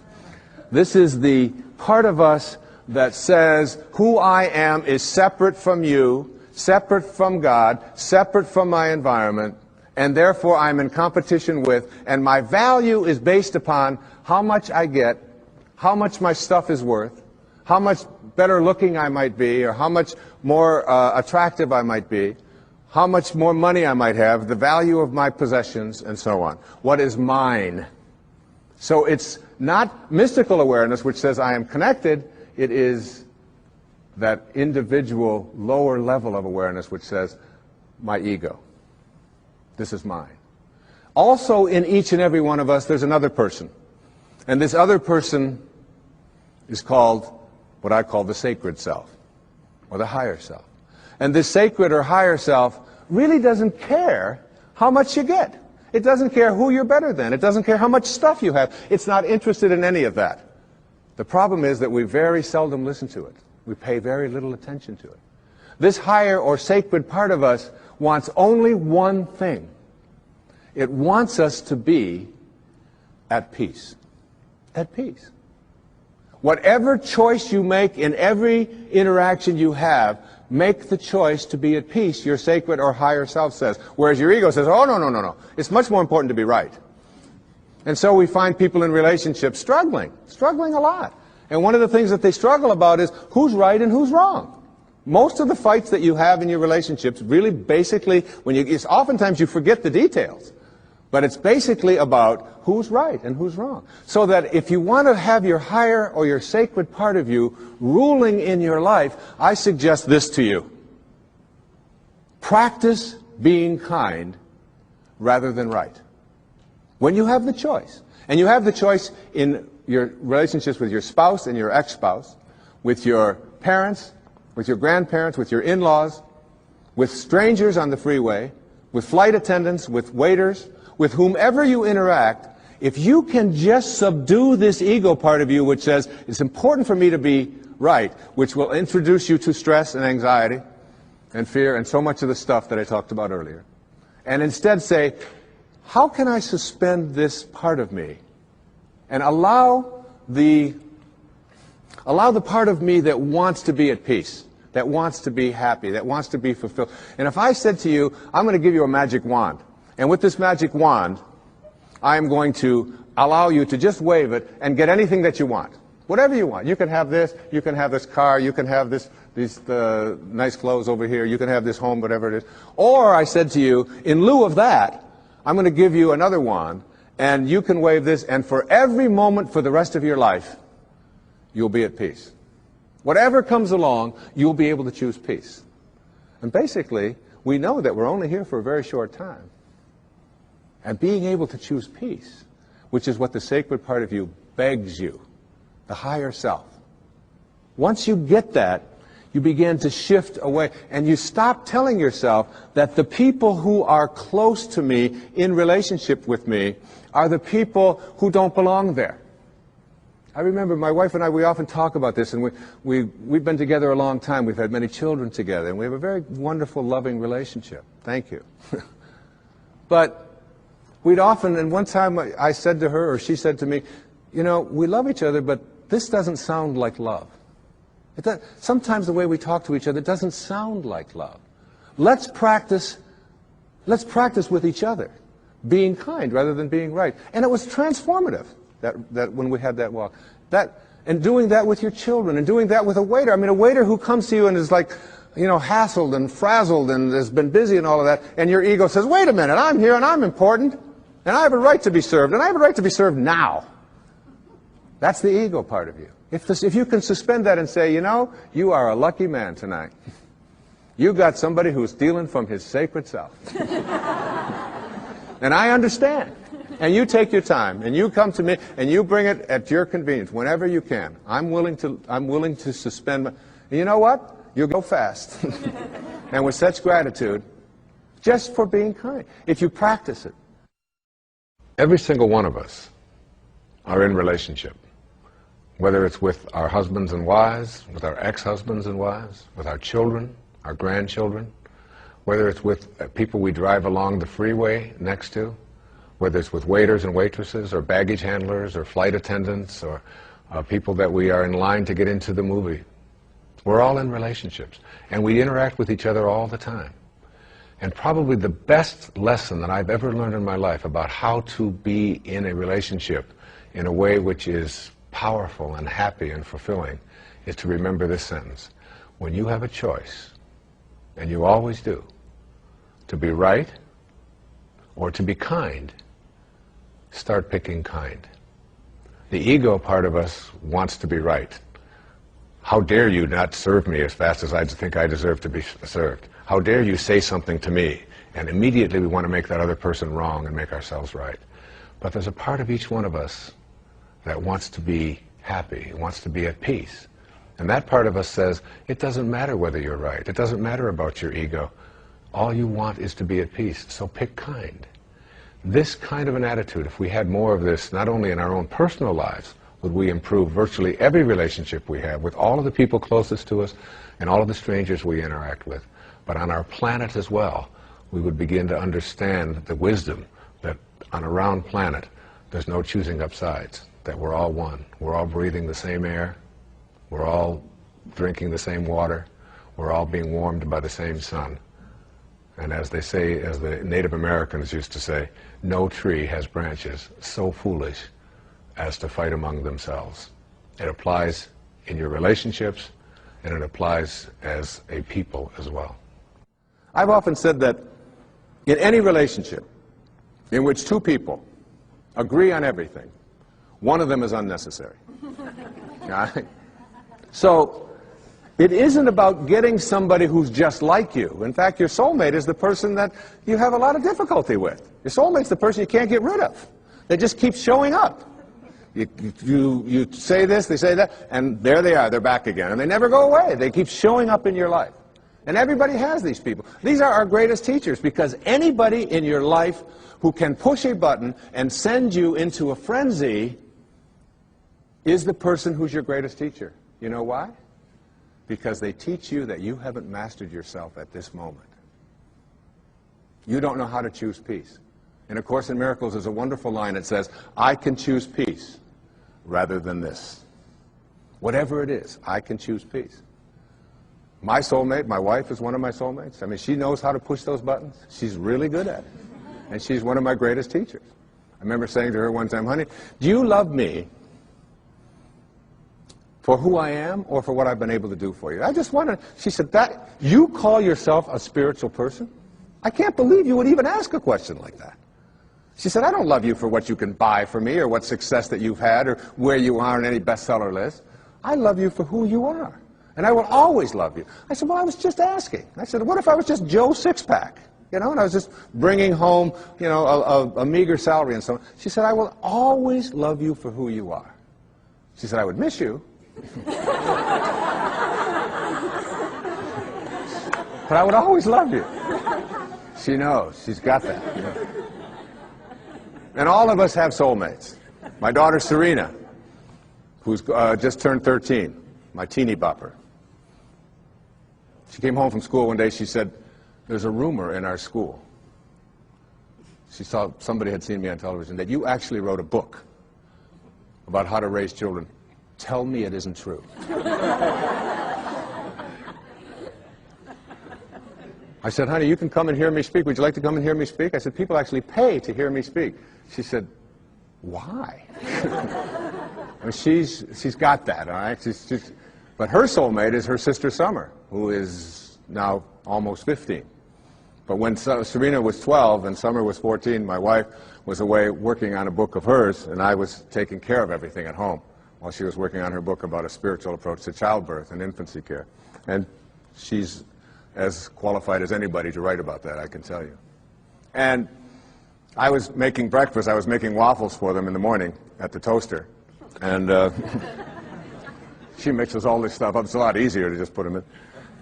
This is the part of us that says who I am is separate from you, separate from God, separate from my environment, and therefore I'm in competition with, and my value is based upon how much I get, how much my stuff is worth, how much better looking I might be, or how much more attractive I might be, how much more money I might have, the value of my possessions, and so on. What is mine? So it's not mystical awareness which says I am connected. It is that individual lower level of awareness which says my ego. This is mine. Also in each and every one of us there's another person. And this other person is called what I call the sacred self, or the higher self. And this sacred or higher self really doesn't care how much you get. It doesn't care who you're better than. It doesn't care how much stuff you have. It's not interested in any of that. The problem is that we very seldom listen to it. We pay very little attention to it. This higher or sacred part of us wants only one thing. It wants us to be at peace. At peace. Whatever choice you make in every interaction you have, make the choice to be at peace, your sacred or higher self says. Whereas your ego says, oh, no, no, no, no. It's much more important to be right. And so we find people in relationships struggling a lot. And one of the things that they struggle about is who's right and who's wrong. Most of the fights that you have in your relationships really basically, oftentimes you forget the details. But it's basically about who's right and who's wrong. So that if you want to have your higher or your sacred part of you ruling in your life, I suggest this to you. Practice being kind rather than right. When you have the choice. And you have the choice in your relationships with your spouse and your ex-spouse, with your parents, with your grandparents, with your in-laws, with strangers on the freeway, with flight attendants, with waiters, with whomever you interact, if you can just subdue this ego part of you which says, it's important for me to be right, which will introduce you to stress and anxiety and fear and so much of the stuff that I talked about earlier, and instead say, how can I suspend this part of me and allow the part of me that wants to be at peace, that wants to be happy, that wants to be fulfilled. And if I said to you, I'm going to give you a magic wand, and with this magic wand, I am going to allow you to just wave it and get anything that you want. Whatever you want. You can have this car, you can have these nice clothes over here, you can have this home, whatever it is. Or I said to you, in lieu of that, I'm going to give you another wand, and you can wave this, and for every moment for the rest of your life, you'll be at peace. Whatever comes along, you'll be able to choose peace. And basically, we know that we're only here for a very short time. And being able to choose peace, which is what the sacred part of you begs you, the higher self. Once you get that, you begin to shift away, and you stop telling yourself that the people who are close to me, in relationship with me, are the people who don't belong there. I remember my wife and I, we often talk about this, and we've been together a long time. We've had many children together, and we have a very wonderful, loving relationship. Thank you. But we'd often, and one time I said to her, or she said to me, you know, we love each other, but this doesn't sound like love. Sometimes the way we talk to each other doesn't sound like love. Let's practice with each other, being kind rather than being right. And it was transformative that when we had that walk. And doing that with your children, and doing that with a waiter. I mean, a waiter who comes to you and is like, you know, hassled and frazzled and has been busy and all of that, and your ego says, wait a minute, I'm here and I'm important, and I have a right to be served, and I have a right to be served now. That's the ego part of you. If you can suspend that and say, you know, you are a lucky man tonight. You got somebody who's stealing from his sacred self. And I understand. And you take your time, and you come to me, and you bring it at your convenience, whenever you can. I'm willing to suspend my... And you know what? You'll go fast. And with such gratitude, just for being kind, if you practice it. Every single one of us are in relationship, whether it's with our husbands and wives, with our ex-husbands and wives, with our children, our grandchildren, whether it's with people we drive along the freeway next to, whether it's with waiters and waitresses, or baggage handlers, or flight attendants, or people that we are in line to get into the movie. We're all in relationships, and we interact with each other all the time. And probably the best lesson that I've ever learned in my life about how to be in a relationship in a way which is powerful and happy and fulfilling is to remember this sentence. When you have a choice, and you always do, to be right or to be kind, start picking kind. The ego part of us wants to be right. How dare you not serve me as fast as I think I deserve to be served? How dare you say something to me? And immediately we want to make that other person wrong and make ourselves right. But there's a part of each one of us that wants to be happy, wants to be at peace. And that part of us says, it doesn't matter whether you're right. It doesn't matter about your ego. All you want is to be at peace, so pick kind. This kind of an attitude, if we had more of this, not only in our own personal lives, would we improve virtually every relationship we have with all of the people closest to us and all of the strangers we interact with. But on our planet as well, we would begin to understand the wisdom that on a round planet, there's no choosing up sides, that we're all one. We're all breathing the same air. We're all drinking the same water. We're all being warmed by the same sun. And as they say, as the Native Americans used to say, no tree has branches so foolish as to fight among themselves. It applies in your relationships, and it applies as a people as well. I've often said that in any relationship in which two people agree on everything, one of them is unnecessary. Right? So it isn't about getting somebody who's just like you. In fact, your soulmate is the person that you have a lot of difficulty with. Your soulmate's the person you can't get rid of. They just keep showing up. You say this, they say that, and there they are, they're back again. And they never go away. They keep showing up in your life. And everybody has these people. These are our greatest teachers, because anybody in your life who can push a button and send you into a frenzy is the person who's your greatest teacher. You know why? Because they teach you that you haven't mastered yourself at this moment. You don't know how to choose peace. In A Course in Miracles, there's a wonderful line that says, I can choose peace rather than this. Whatever it is, I can choose peace. My soulmate, my wife, is one of my soulmates. I mean, she knows how to push those buttons. She's really good at it. And she's one of my greatest teachers. I remember saying to her one time, honey, do you love me for who I am or for what I've been able to do for you? I just wonder. She said, you call yourself a spiritual person? I can't believe you would even ask a question like that. She said, I don't love you for what you can buy for me or what success that you've had or where you are on any bestseller list. I love you for who you are. And I will always love you. I said, well, I was just asking. I said, what if I was just Joe Sixpack? You know, and I was just bringing home, you know, a meager salary and so on. She said, I will always love you for who you are. She said, I would miss you. But I would always love you. She knows. She's got that. You know. And all of us have soulmates. My daughter Serena, who's just turned 13, my teeny bopper. She came home from school one day. She said, there's a rumor in our school. She saw somebody had seen me on television that you actually wrote a book about how to raise children. Tell me it isn't true. I said, honey, you can come and hear me speak. Would you like to come and hear me speak? I said, people actually pay to hear me speak. She said, why? I mean, she's got that, all right? But her soulmate is her sister Summer, who is now almost 15. But when Serena was 12 and Summer was 14, my wife was away working on a book of hers, and I was taking care of everything at home while she was working on her book about a spiritual approach to childbirth and infancy care. And she's as qualified as anybody to write about that, I can tell you. And I was making breakfast. I was making waffles for them in the morning at the toaster. And she mixes all this stuff up. It's a lot easier to just put them in.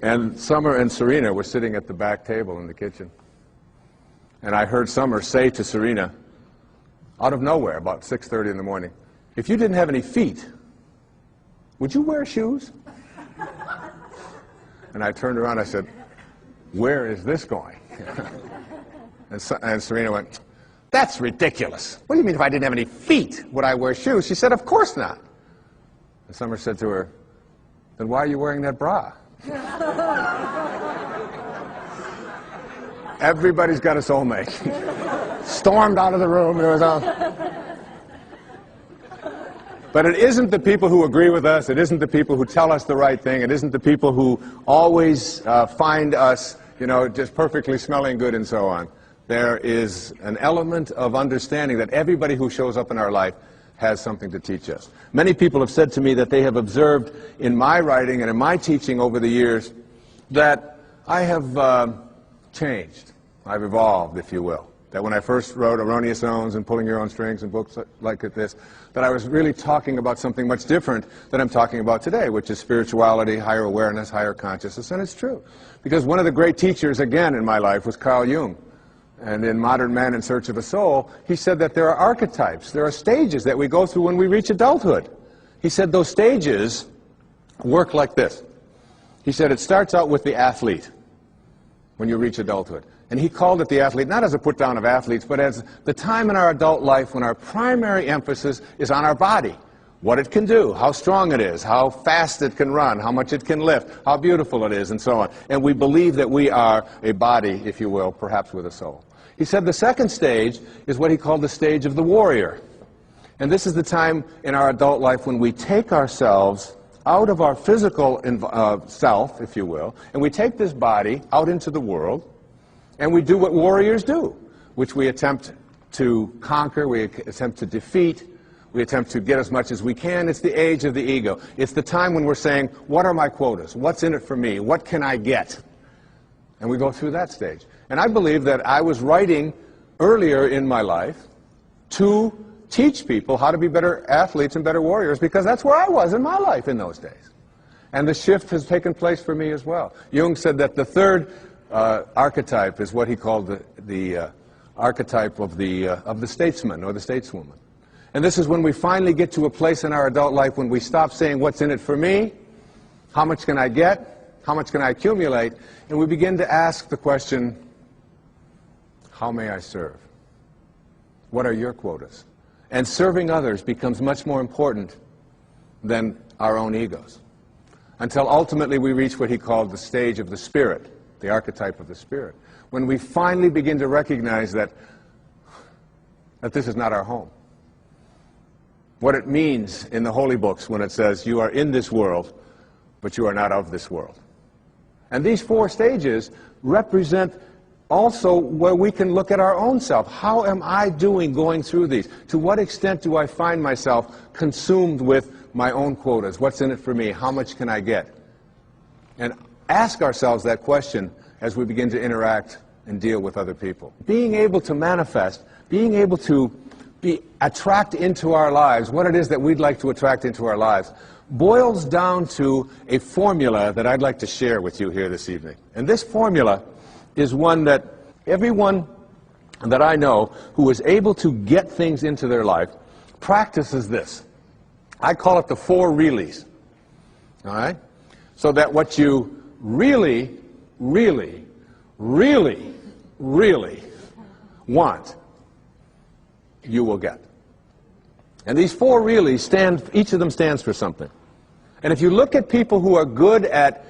And Summer and Serena were sitting at the back table in the kitchen. And I heard Summer say to Serena, out of nowhere, about 6:30 in the morning, if you didn't have any feet, would you wear shoes? And I turned around and I said, where is this going? And Serena went, that's ridiculous. What do you mean if I didn't have any feet, would I wear shoes? She said, of course not. And Summer said to her, then why are you wearing that bra? Everybody's got a soulmate. Stormed out of the room. There was But it isn't the people who agree with us. It isn't the people who tell us the right thing. It isn't the people who always find us, just perfectly smelling good and so on. There is an element of understanding that everybody who shows up in our life has something to teach us. Many people have said to me that they have observed in my writing and in my teaching over the years that I have changed. I've evolved, if you will. That when I first wrote Erroneous Zones and Pulling Your Own Strings and books like this, that I was really talking about something much different than I'm talking about today, which is spirituality, higher awareness, higher consciousness, and it's true. Because one of the great teachers, again, in my life was Carl Jung. And in Modern Man in Search of a Soul, he said that there are archetypes, there are stages that we go through when we reach adulthood. He said those stages work like this. He said it starts out with the athlete when you reach adulthood. And he called it the athlete, not as a put-down of athletes, but as the time in our adult life when our primary emphasis is on our body. What it can do, how strong it is, how fast it can run, how much it can lift, how beautiful it is, and so on. And we believe that we are a body, if you will, perhaps with a soul. He said the second stage is what he called the stage of the warrior. And this is the time in our adult life when we take ourselves out of our physical self, if you will, and we take this body out into the world, and we do what warriors do, which we attempt to conquer, we attempt to defeat, we attempt to get as much as we can. It's the age of the ego. It's the time when we're saying, what are my quotas? What's in it for me? What can I get? And we go through that stage. And I believe that I was writing earlier in my life to teach people how to be better athletes and better warriors, because that's where I was in my life in those days. And the shift has taken place for me as well. Jung said that the third archetype is what he called the archetype of the statesman or the stateswoman. And this is when we finally get to a place in our adult life when we stop saying, what's in it for me? How much can I get? How much can I accumulate? And we begin to ask the question, how may I serve? What are your quotas? And serving others becomes much more important than our own egos, until ultimately we reach what he called the stage of the spirit, the archetype of the spirit, when we finally begin to recognize that this is not our home. What it means in the holy books when it says, you are in this world, but you are not of this world. And these four stages represent also where we can look at our own self. How am I doing going through these? To what extent do I find myself consumed with my own quotas? What's in it for me? How much can I get? And ask ourselves that question as we begin to interact and deal with other people. Being able to manifest, being able to attract into our lives what it is that we'd like to attract into our lives boils down to a formula that I'd like to share with you here this evening. And this formula is one that everyone that I know who is able to get things into their life practices this. I call it the 4 reallys. All right? So that what you really, really, really, really want, you will get. And these 4 reallys each of them stands for something. And if you look at people who are good at,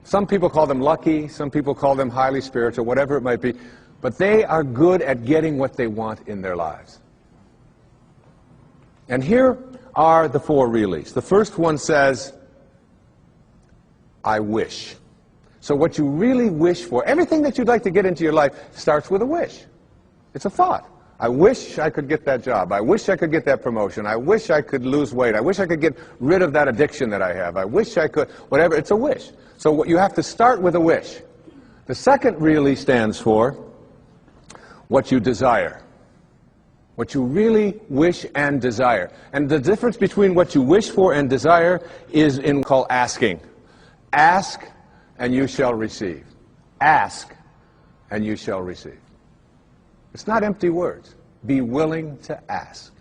some people call them lucky, some people call them highly spiritual, whatever it might be, but they are good at getting what they want in their lives. And here are the 4 reallys. The first one says, I wish. So what you really wish for, everything that you'd like to get into your life starts with a wish. It's a thought. I wish I could get that job. I wish I could get that promotion. I wish I could lose weight. I wish I could get rid of that addiction that I have. I wish I could, whatever. It's a wish. So what you have to start with a wish. The second really stands for what you desire. What you really wish and desire. And the difference between what you wish for and desire is in what we call asking. Ask and you shall receive. Ask and you shall receive. It's not empty words. Be willing to ask.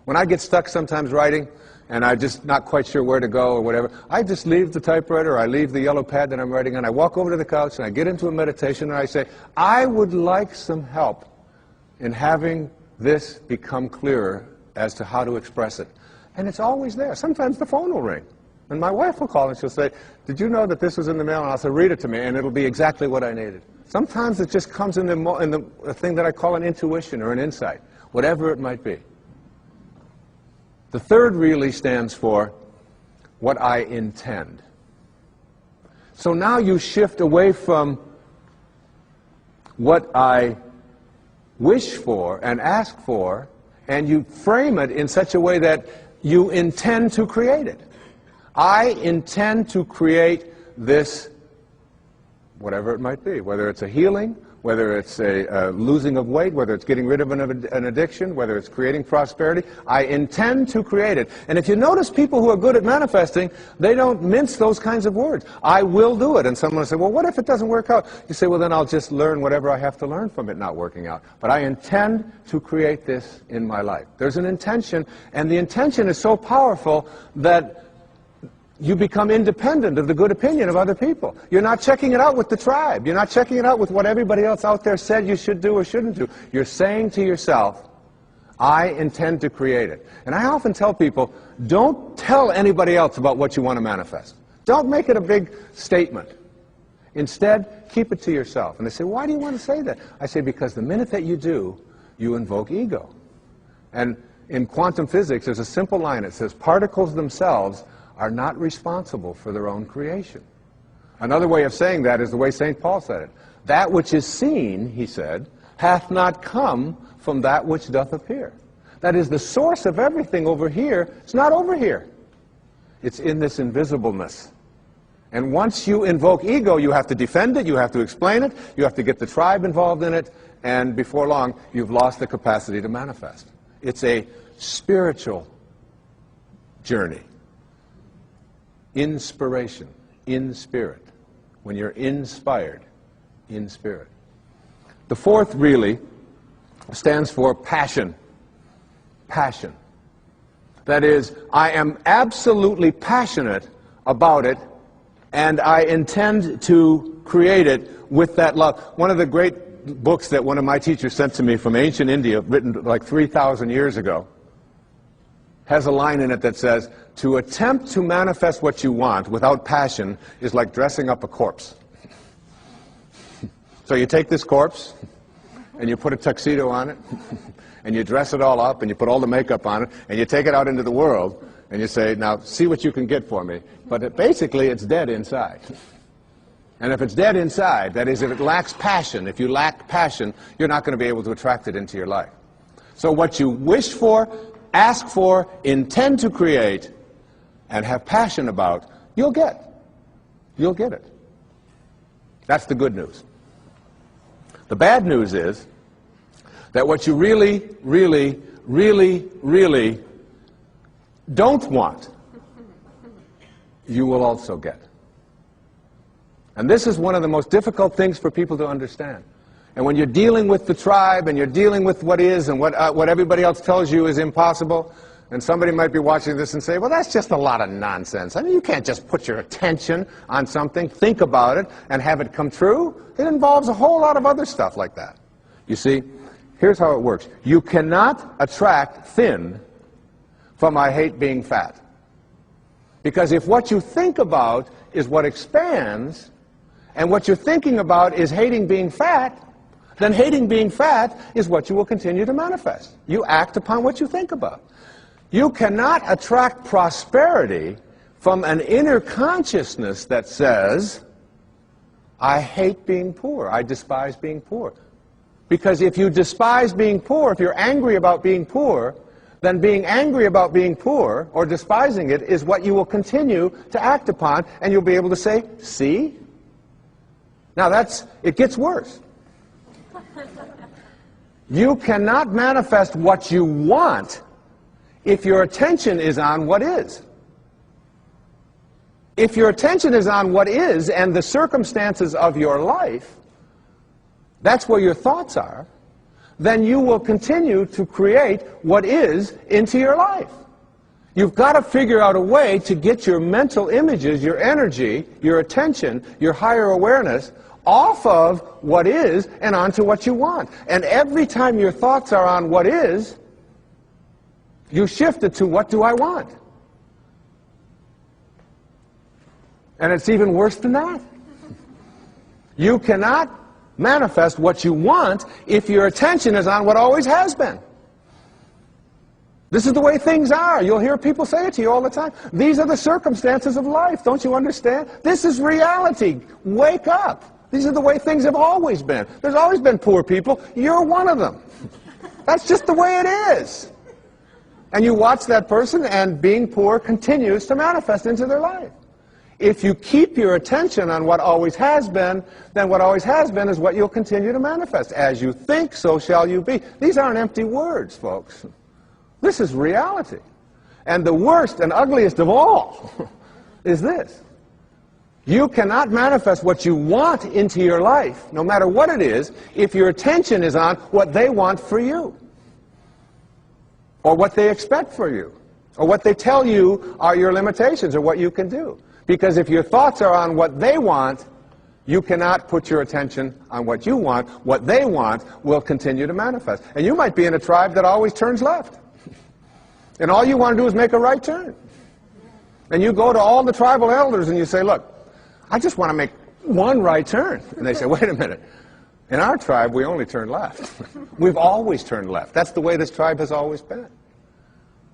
When I get stuck sometimes writing and I'm just not quite sure where to go or whatever, I just leave the typewriter or I leave the yellow pad that I'm writing on. I walk over to the couch and I get into a meditation and I say, I would like some help in having this become clearer as to how to express it. And it's always there. Sometimes the phone will ring. And my wife will call and she'll say, did you know that this was in the mail? And I'll say, read it to me, and it'll be exactly what I needed. Sometimes it just comes in the thing that I call an intuition or an insight, whatever it might be. The third really stands for what I intend. So now you shift away from what I wish for and ask for, and you frame it in such a way that you intend to create it. I intend to create this, whatever it might be, whether it's a healing, whether it's a losing of weight, whether it's getting rid of an addiction, whether it's creating prosperity. I intend to create it. And if you notice people who are good at manifesting, they don't mince those kinds of words. I will do it. And someone will say, well, what if it doesn't work out? You say, well, then I'll just learn whatever I have to learn from it not working out. But I intend to create this in my life. There's an intention, and the intention is so powerful that you become independent of the good opinion of other people. You're not checking it out with the tribe. You're not checking it out with what everybody else out there said you should do or shouldn't do. You're saying to yourself, I intend to create it. And I often tell people, don't tell anybody else about what you want to manifest. Don't make it a big statement. Instead, keep it to yourself. And they say, why do you want to say that? I say, because the minute that you do, you invoke ego. And in quantum physics, there's a simple line. It says, particles themselves are not responsible for their own creation. Another way of saying that is the way St. Paul said it. That which is seen, he said, hath not come from that which doth appear. That is, the source of everything over here is not over here. It's in this invisibleness. And once you invoke ego, you have to defend it, you have to explain it, you have to get the tribe involved in it, and before long, you've lost the capacity to manifest. It's a spiritual journey. Inspiration, in spirit. When you're inspired, in spirit. The fourth really stands for passion. Passion. That is, I am absolutely passionate about it, and I intend to create it with that love. One of the great books that one of my teachers sent to me from ancient India, written like 3,000 years ago, has a line in it that says, to attempt to manifest what you want without passion is like dressing up a corpse. So you take this corpse, and you put a tuxedo on it, and you dress it all up, and you put all the makeup on it, and you take it out into the world, and you say, now, see what you can get for me. But basically, it's dead inside. And if it's dead inside, that is, if it lacks passion, if you lack passion, you're not going to be able to attract it into your life. So what you wish for, ask for, intend to create, and have passion about, you'll get. You'll get it. That's the good news. The bad news is that what you really, really, really, really don't want, you will also get. And this is one of the most difficult things for people to understand. And when you're dealing with the tribe and you're dealing with what is and what everybody else tells you is impossible, and somebody might be watching this and say, well, that's just a lot of nonsense. I mean, you can't just put your attention on something, think about it, and have it come true. It involves a whole lot of other stuff like that. You see, here's how it works. You cannot attract thin from I hate being fat. Because if what you think about is what expands, and what you're thinking about is hating being fat, then hating being fat is what you will continue to manifest. You act upon what you think about. You cannot attract prosperity from an inner consciousness that says, I hate being poor, I despise being poor. Because if you despise being poor, if you're angry about being poor, then being angry about being poor, or despising it, is what you will continue to act upon, and you'll be able to say, see? Now it gets worse. You cannot manifest what you want if your attention is on what is. If your attention is on what is and the circumstances of your life, that's where your thoughts are, then you will continue to create what is into your life. You've got to figure out a way to get your mental images, your energy, your attention, your higher awareness off of what is and onto what you want. And every time your thoughts are on what is, you shift it to what do I want? And it's even worse than that. You cannot manifest what you want if your attention is on what always has been. This is the way things are. You'll hear people say it to you all the time. These are the circumstances of life. Don't you understand? This is reality. Wake up. These are the way things have always been. There's always been poor people. You're one of them. That's just the way it is. And you watch that person, and being poor continues to manifest into their life. If you keep your attention on what always has been, then what always has been is what you'll continue to manifest. As you think, so shall you be. These aren't empty words, folks. This is reality. And the worst and ugliest of all is this. You cannot manifest what you want into your life, no matter what it is, if your attention is on what they want for you, or what they expect for you, or what they tell you are your limitations or what you can do. Because if your thoughts are on what they want, you cannot put your attention on what you want. What they want will continue to manifest. And you might be in a tribe that always turns left. And all you want to do is make a right turn. And you go to all the tribal elders and you say, look, I just want to make one right turn. And they say, wait a minute. In our tribe, we only turn left. We've always turned left. That's the way this tribe has always been.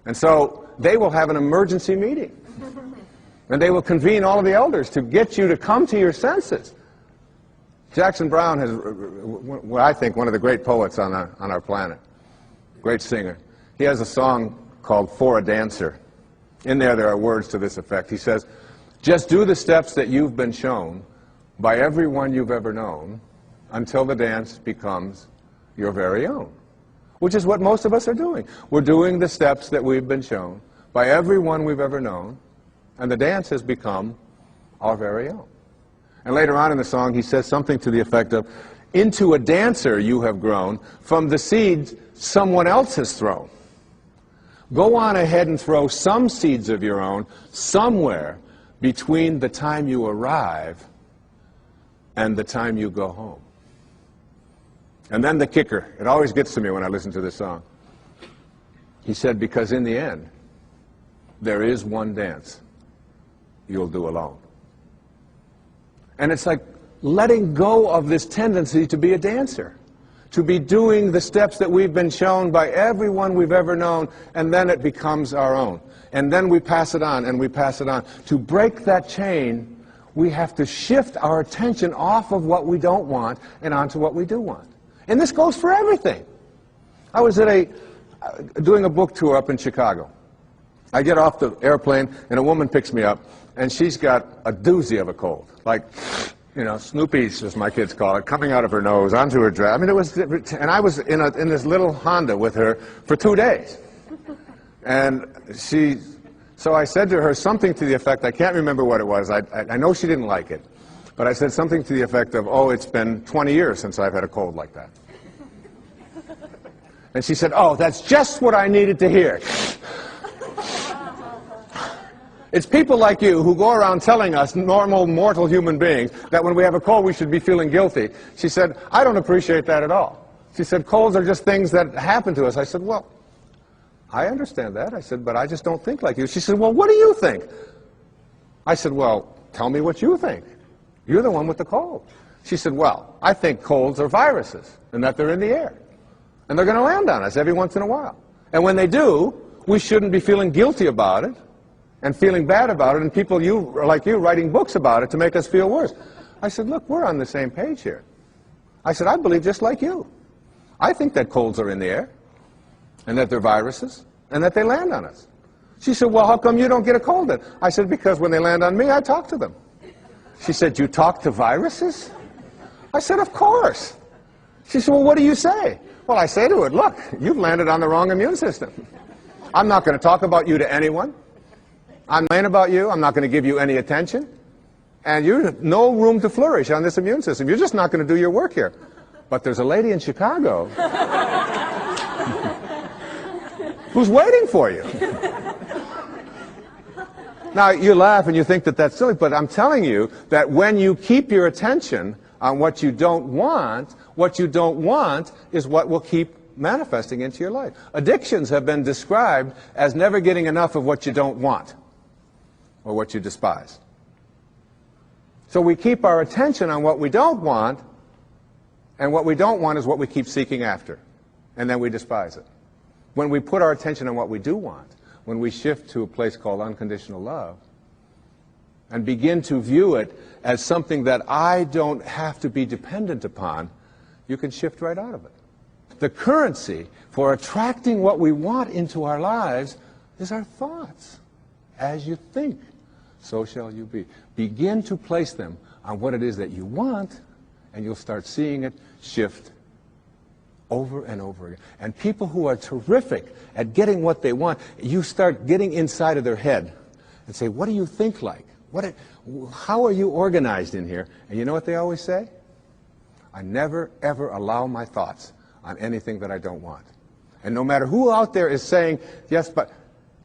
And so they will have an emergency meeting. And they will convene all of the elders to get you to come to your senses. Jackson Browne is, what I think, one of the great poets on our planet. Great singer. He has a song called For a Dancer. In there are words to this effect. He says, just do the steps that you've been shown by everyone you've ever known until the dance becomes your very own. Which is what most of us are doing. We're doing the steps that we've been shown by everyone we've ever known, and the dance has become our very own. And later on in the song, he says something to the effect of, into a dancer you have grown from the seeds someone else has thrown. Go on ahead and throw some seeds of your own somewhere between the time you arrive and the time you go home. And then the kicker, it always gets to me when I listen to this song. He said, because in the end, there is one dance you'll do alone. And it's like letting go of this tendency to be a dancer, to be doing the steps that we've been shown by everyone we've ever known, and then it becomes our own. And then we pass it on, and we pass it on. To break that chain, we have to shift our attention off of what we don't want and onto what we do want. And this goes for everything. I was at doing a book tour up in Chicago. I get off the airplane, and a woman picks me up, and she's got a doozy of a cold. Like, you know, Snoopy's, as my kids call it, coming out of her nose, onto her dress. I mean, it was, and I was in this little Honda with her for 2 days. And so I said to her something to the effect, I can't remember what it was, I know she didn't like it, but I said something to the effect of, oh, it's been 20 years since I've had a cold like that. And she said, oh, that's just what I needed to hear. It's people like you who go around telling us, normal, mortal human beings, that when we have a cold we should be feeling guilty. She said, I don't appreciate that at all. She said, colds are just things that happen to us. I said, well, I understand that. I said, but I just don't think like you. She said, well, what do you think? I said, well, tell me what you think. You're the one with the cold. She said, well, I think colds are viruses and that they're in the air. And they're going to land on us every once in a while. And when they do, we shouldn't be feeling guilty about it and feeling bad about it, and people like you writing books about it to make us feel worse. I said, look, we're on the same page here. I said, I believe just like you. I think that colds are in the air, and that they're viruses, and that they land on us. She said, well, how come you don't get a cold then? I said, because when they land on me, I talk to them. She said, you talk to viruses? I said, of course. She said, well, what do you say? Well, I say to it, look, you've landed on the wrong immune system. I'm not going to talk about you to anyone. I'm lying about you. I'm not going to give you any attention. And you have no room to flourish on this immune system. You're just not going to do your work here. But there's a lady in Chicago who's waiting for you. Now, you laugh and you think that that's silly, but I'm telling you that when you keep your attention on what you don't want is what will keep manifesting into your life. Addictions have been described as never getting enough of what you don't want or what you despise. So we keep our attention on what we don't want, and what we don't want is what we keep seeking after, and then we despise it. When we put our attention on what we do want, when we shift to a place called unconditional love, and begin to view it as something that I don't have to be dependent upon, you can shift right out of it. The currency for attracting what we want into our lives is our thoughts. As you think, so shall you be. Begin to place them on what it is that you want, and you'll start seeing it shift over and over again. And people who are terrific at getting what they want, you start getting inside of their head and say, what do you think like? How are you organized in here? And you know what they always say? I never, ever allow my thoughts on anything that I don't want. And no matter who out there is saying, yes, but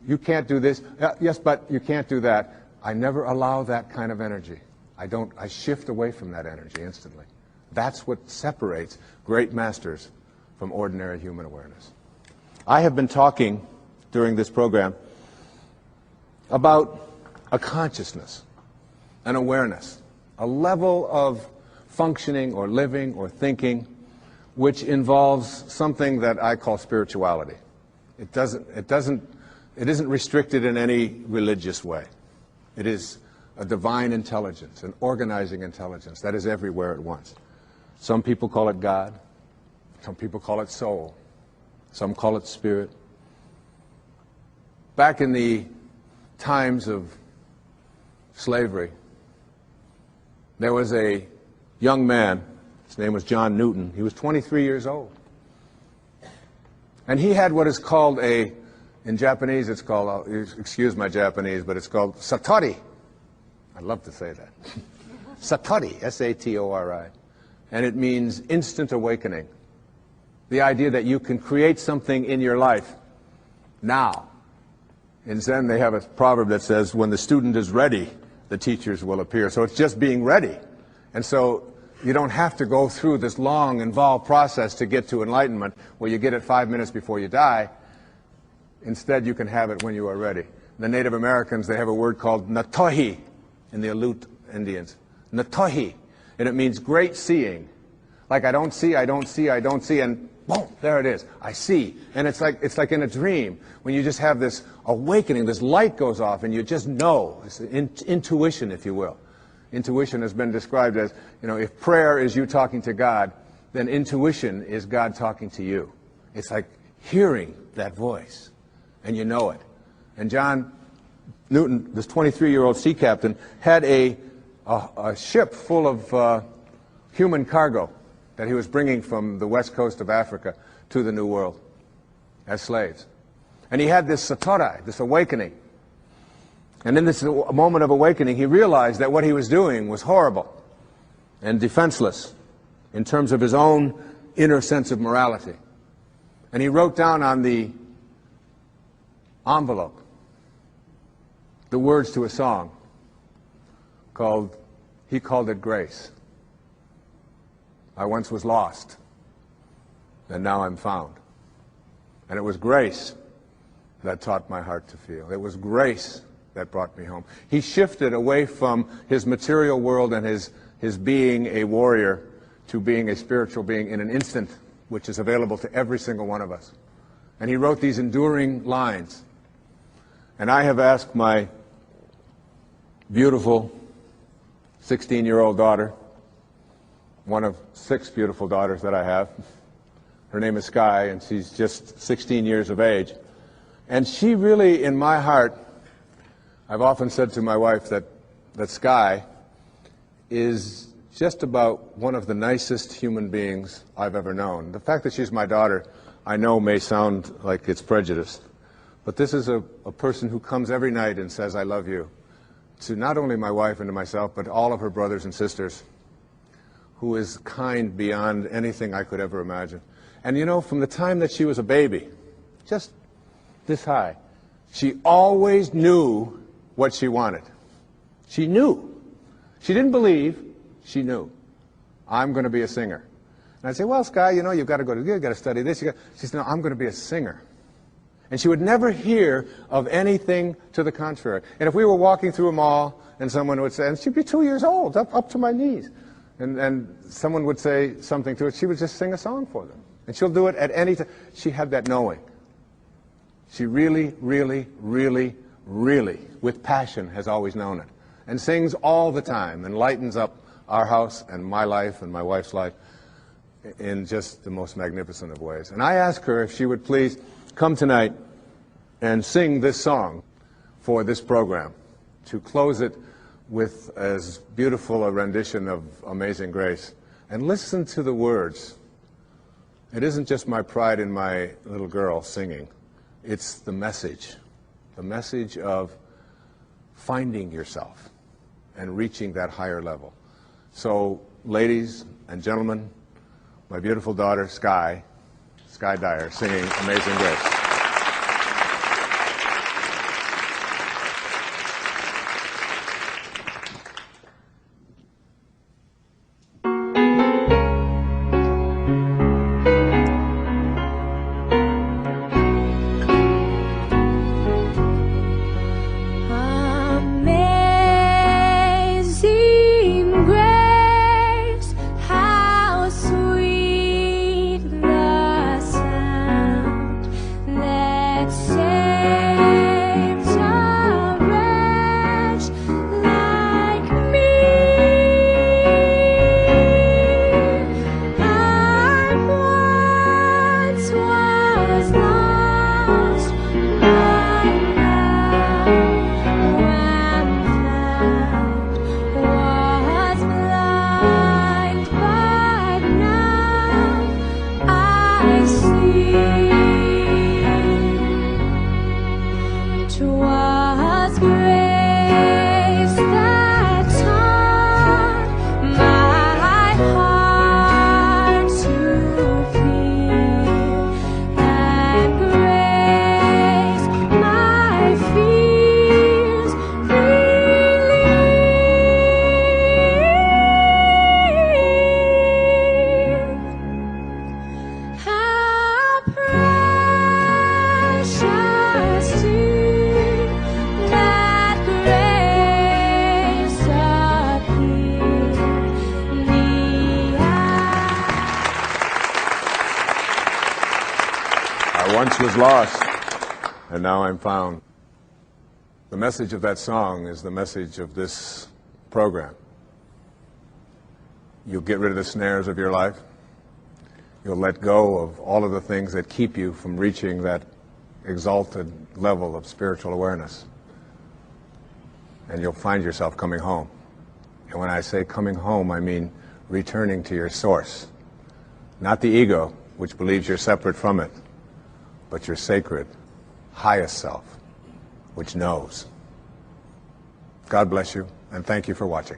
you can't do this, yes, but you can't do that, I never allow that kind of energy. I shift away from that energy instantly. That's what separates great masters from ordinary human awareness. I have been talking during this program about a consciousness, an awareness, a level of functioning or living or thinking which involves something that I call spirituality. It isn't restricted in any religious way. It is a divine intelligence, an organizing intelligence that is everywhere at once. Some people call it God. Some people call it soul. Some call it spirit. Back in the times of slavery, there was a young man. His name was John Newton. He was 23 years old. And he had what is called in Japanese, it's called, excuse my Japanese, but it's called satori. I'd love to say that. Satori, S-A-T-O-R-I. And it means instant awakening. The idea that you can create something in your life now. In Zen, they have a proverb that says, when the student is ready, the teachers will appear. So it's just being ready. And so you don't have to go through this long, involved process to get to enlightenment where you get it 5 minutes before you die. Instead, you can have it when you are ready. The Native Americans, they have a word called natohi in the Aleut Indians. Natohi. And it means great seeing. Like I don't see, and boom, there it is. I see. And it's like in a dream when you just have this awakening, this light goes off and you just know. It's intuition, if you will. Intuition has been described as, if prayer is you talking to God, then intuition is God talking to you. It's like hearing that voice, and you know it. And John Newton, this 23-year-old sea captain, had a ship full of human cargo that he was bringing from the west coast of Africa to the New World as slaves. And he had this satori, this awakening. And in this moment of awakening, he realized that what he was doing was horrible and defenseless in terms of his own inner sense of morality. And he wrote down on the envelope the words to a song he called it Grace. I once was lost, and now I'm found. And it was grace that taught my heart to feel. It was grace that brought me home. He shifted away from his material world and his being a warrior to being a spiritual being in an instant, which is available to every single one of us. And he wrote these enduring lines. And I have asked my beautiful 16-year-old daughter, one of 6 beautiful daughters that I have. Her name is Sky, and she's just 16 years of age. And she really, in my heart, I've often said to my wife that Sky just about one of the nicest human beings I've ever known. The fact that she's my daughter, I know may sound like it's prejudiced, but this is a person who comes every night and says, I love you, to not only my wife and to myself, but all of her brothers and sisters, who is kind beyond anything I could ever imagine. And you know, from the time that she was a baby, just this high, she always knew what she wanted. She knew. She didn't believe, she knew. I'm going to be a singer. And I'd say, well, Sky, you know, you've got to study this. She said, no, I'm going to be a singer. And she would never hear of anything to the contrary. And if we were walking through a mall and someone would say, and she'd be 2 years old, up to my knees, and someone would say something to her, she would just sing a song for them. And she'll do it at any time. She had that knowing. She really, really, really, really, with passion, has always known it. And sings all the time and lightens up our house and my life and my wife's life in just the most magnificent of ways. And I asked her if she would please come tonight and sing this song for this program, to close it with as beautiful a rendition of Amazing Grace. And listen to the words. It isn't just my pride in my little girl singing. It's the message of finding yourself and reaching that higher level. So, ladies and gentlemen, my beautiful daughter, Sky Dyer, singing Amazing Grace. Once was lost, and now I'm found. The message of that song is the message of this program. You'll get rid of the snares of your life. You'll let go of all of the things that keep you from reaching that exalted level of spiritual awareness. And you'll find yourself coming home. And when I say coming home, I mean returning to your source. Not the ego, which believes you're separate from it, but your sacred, highest self, which knows. God bless you, and thank you for watching.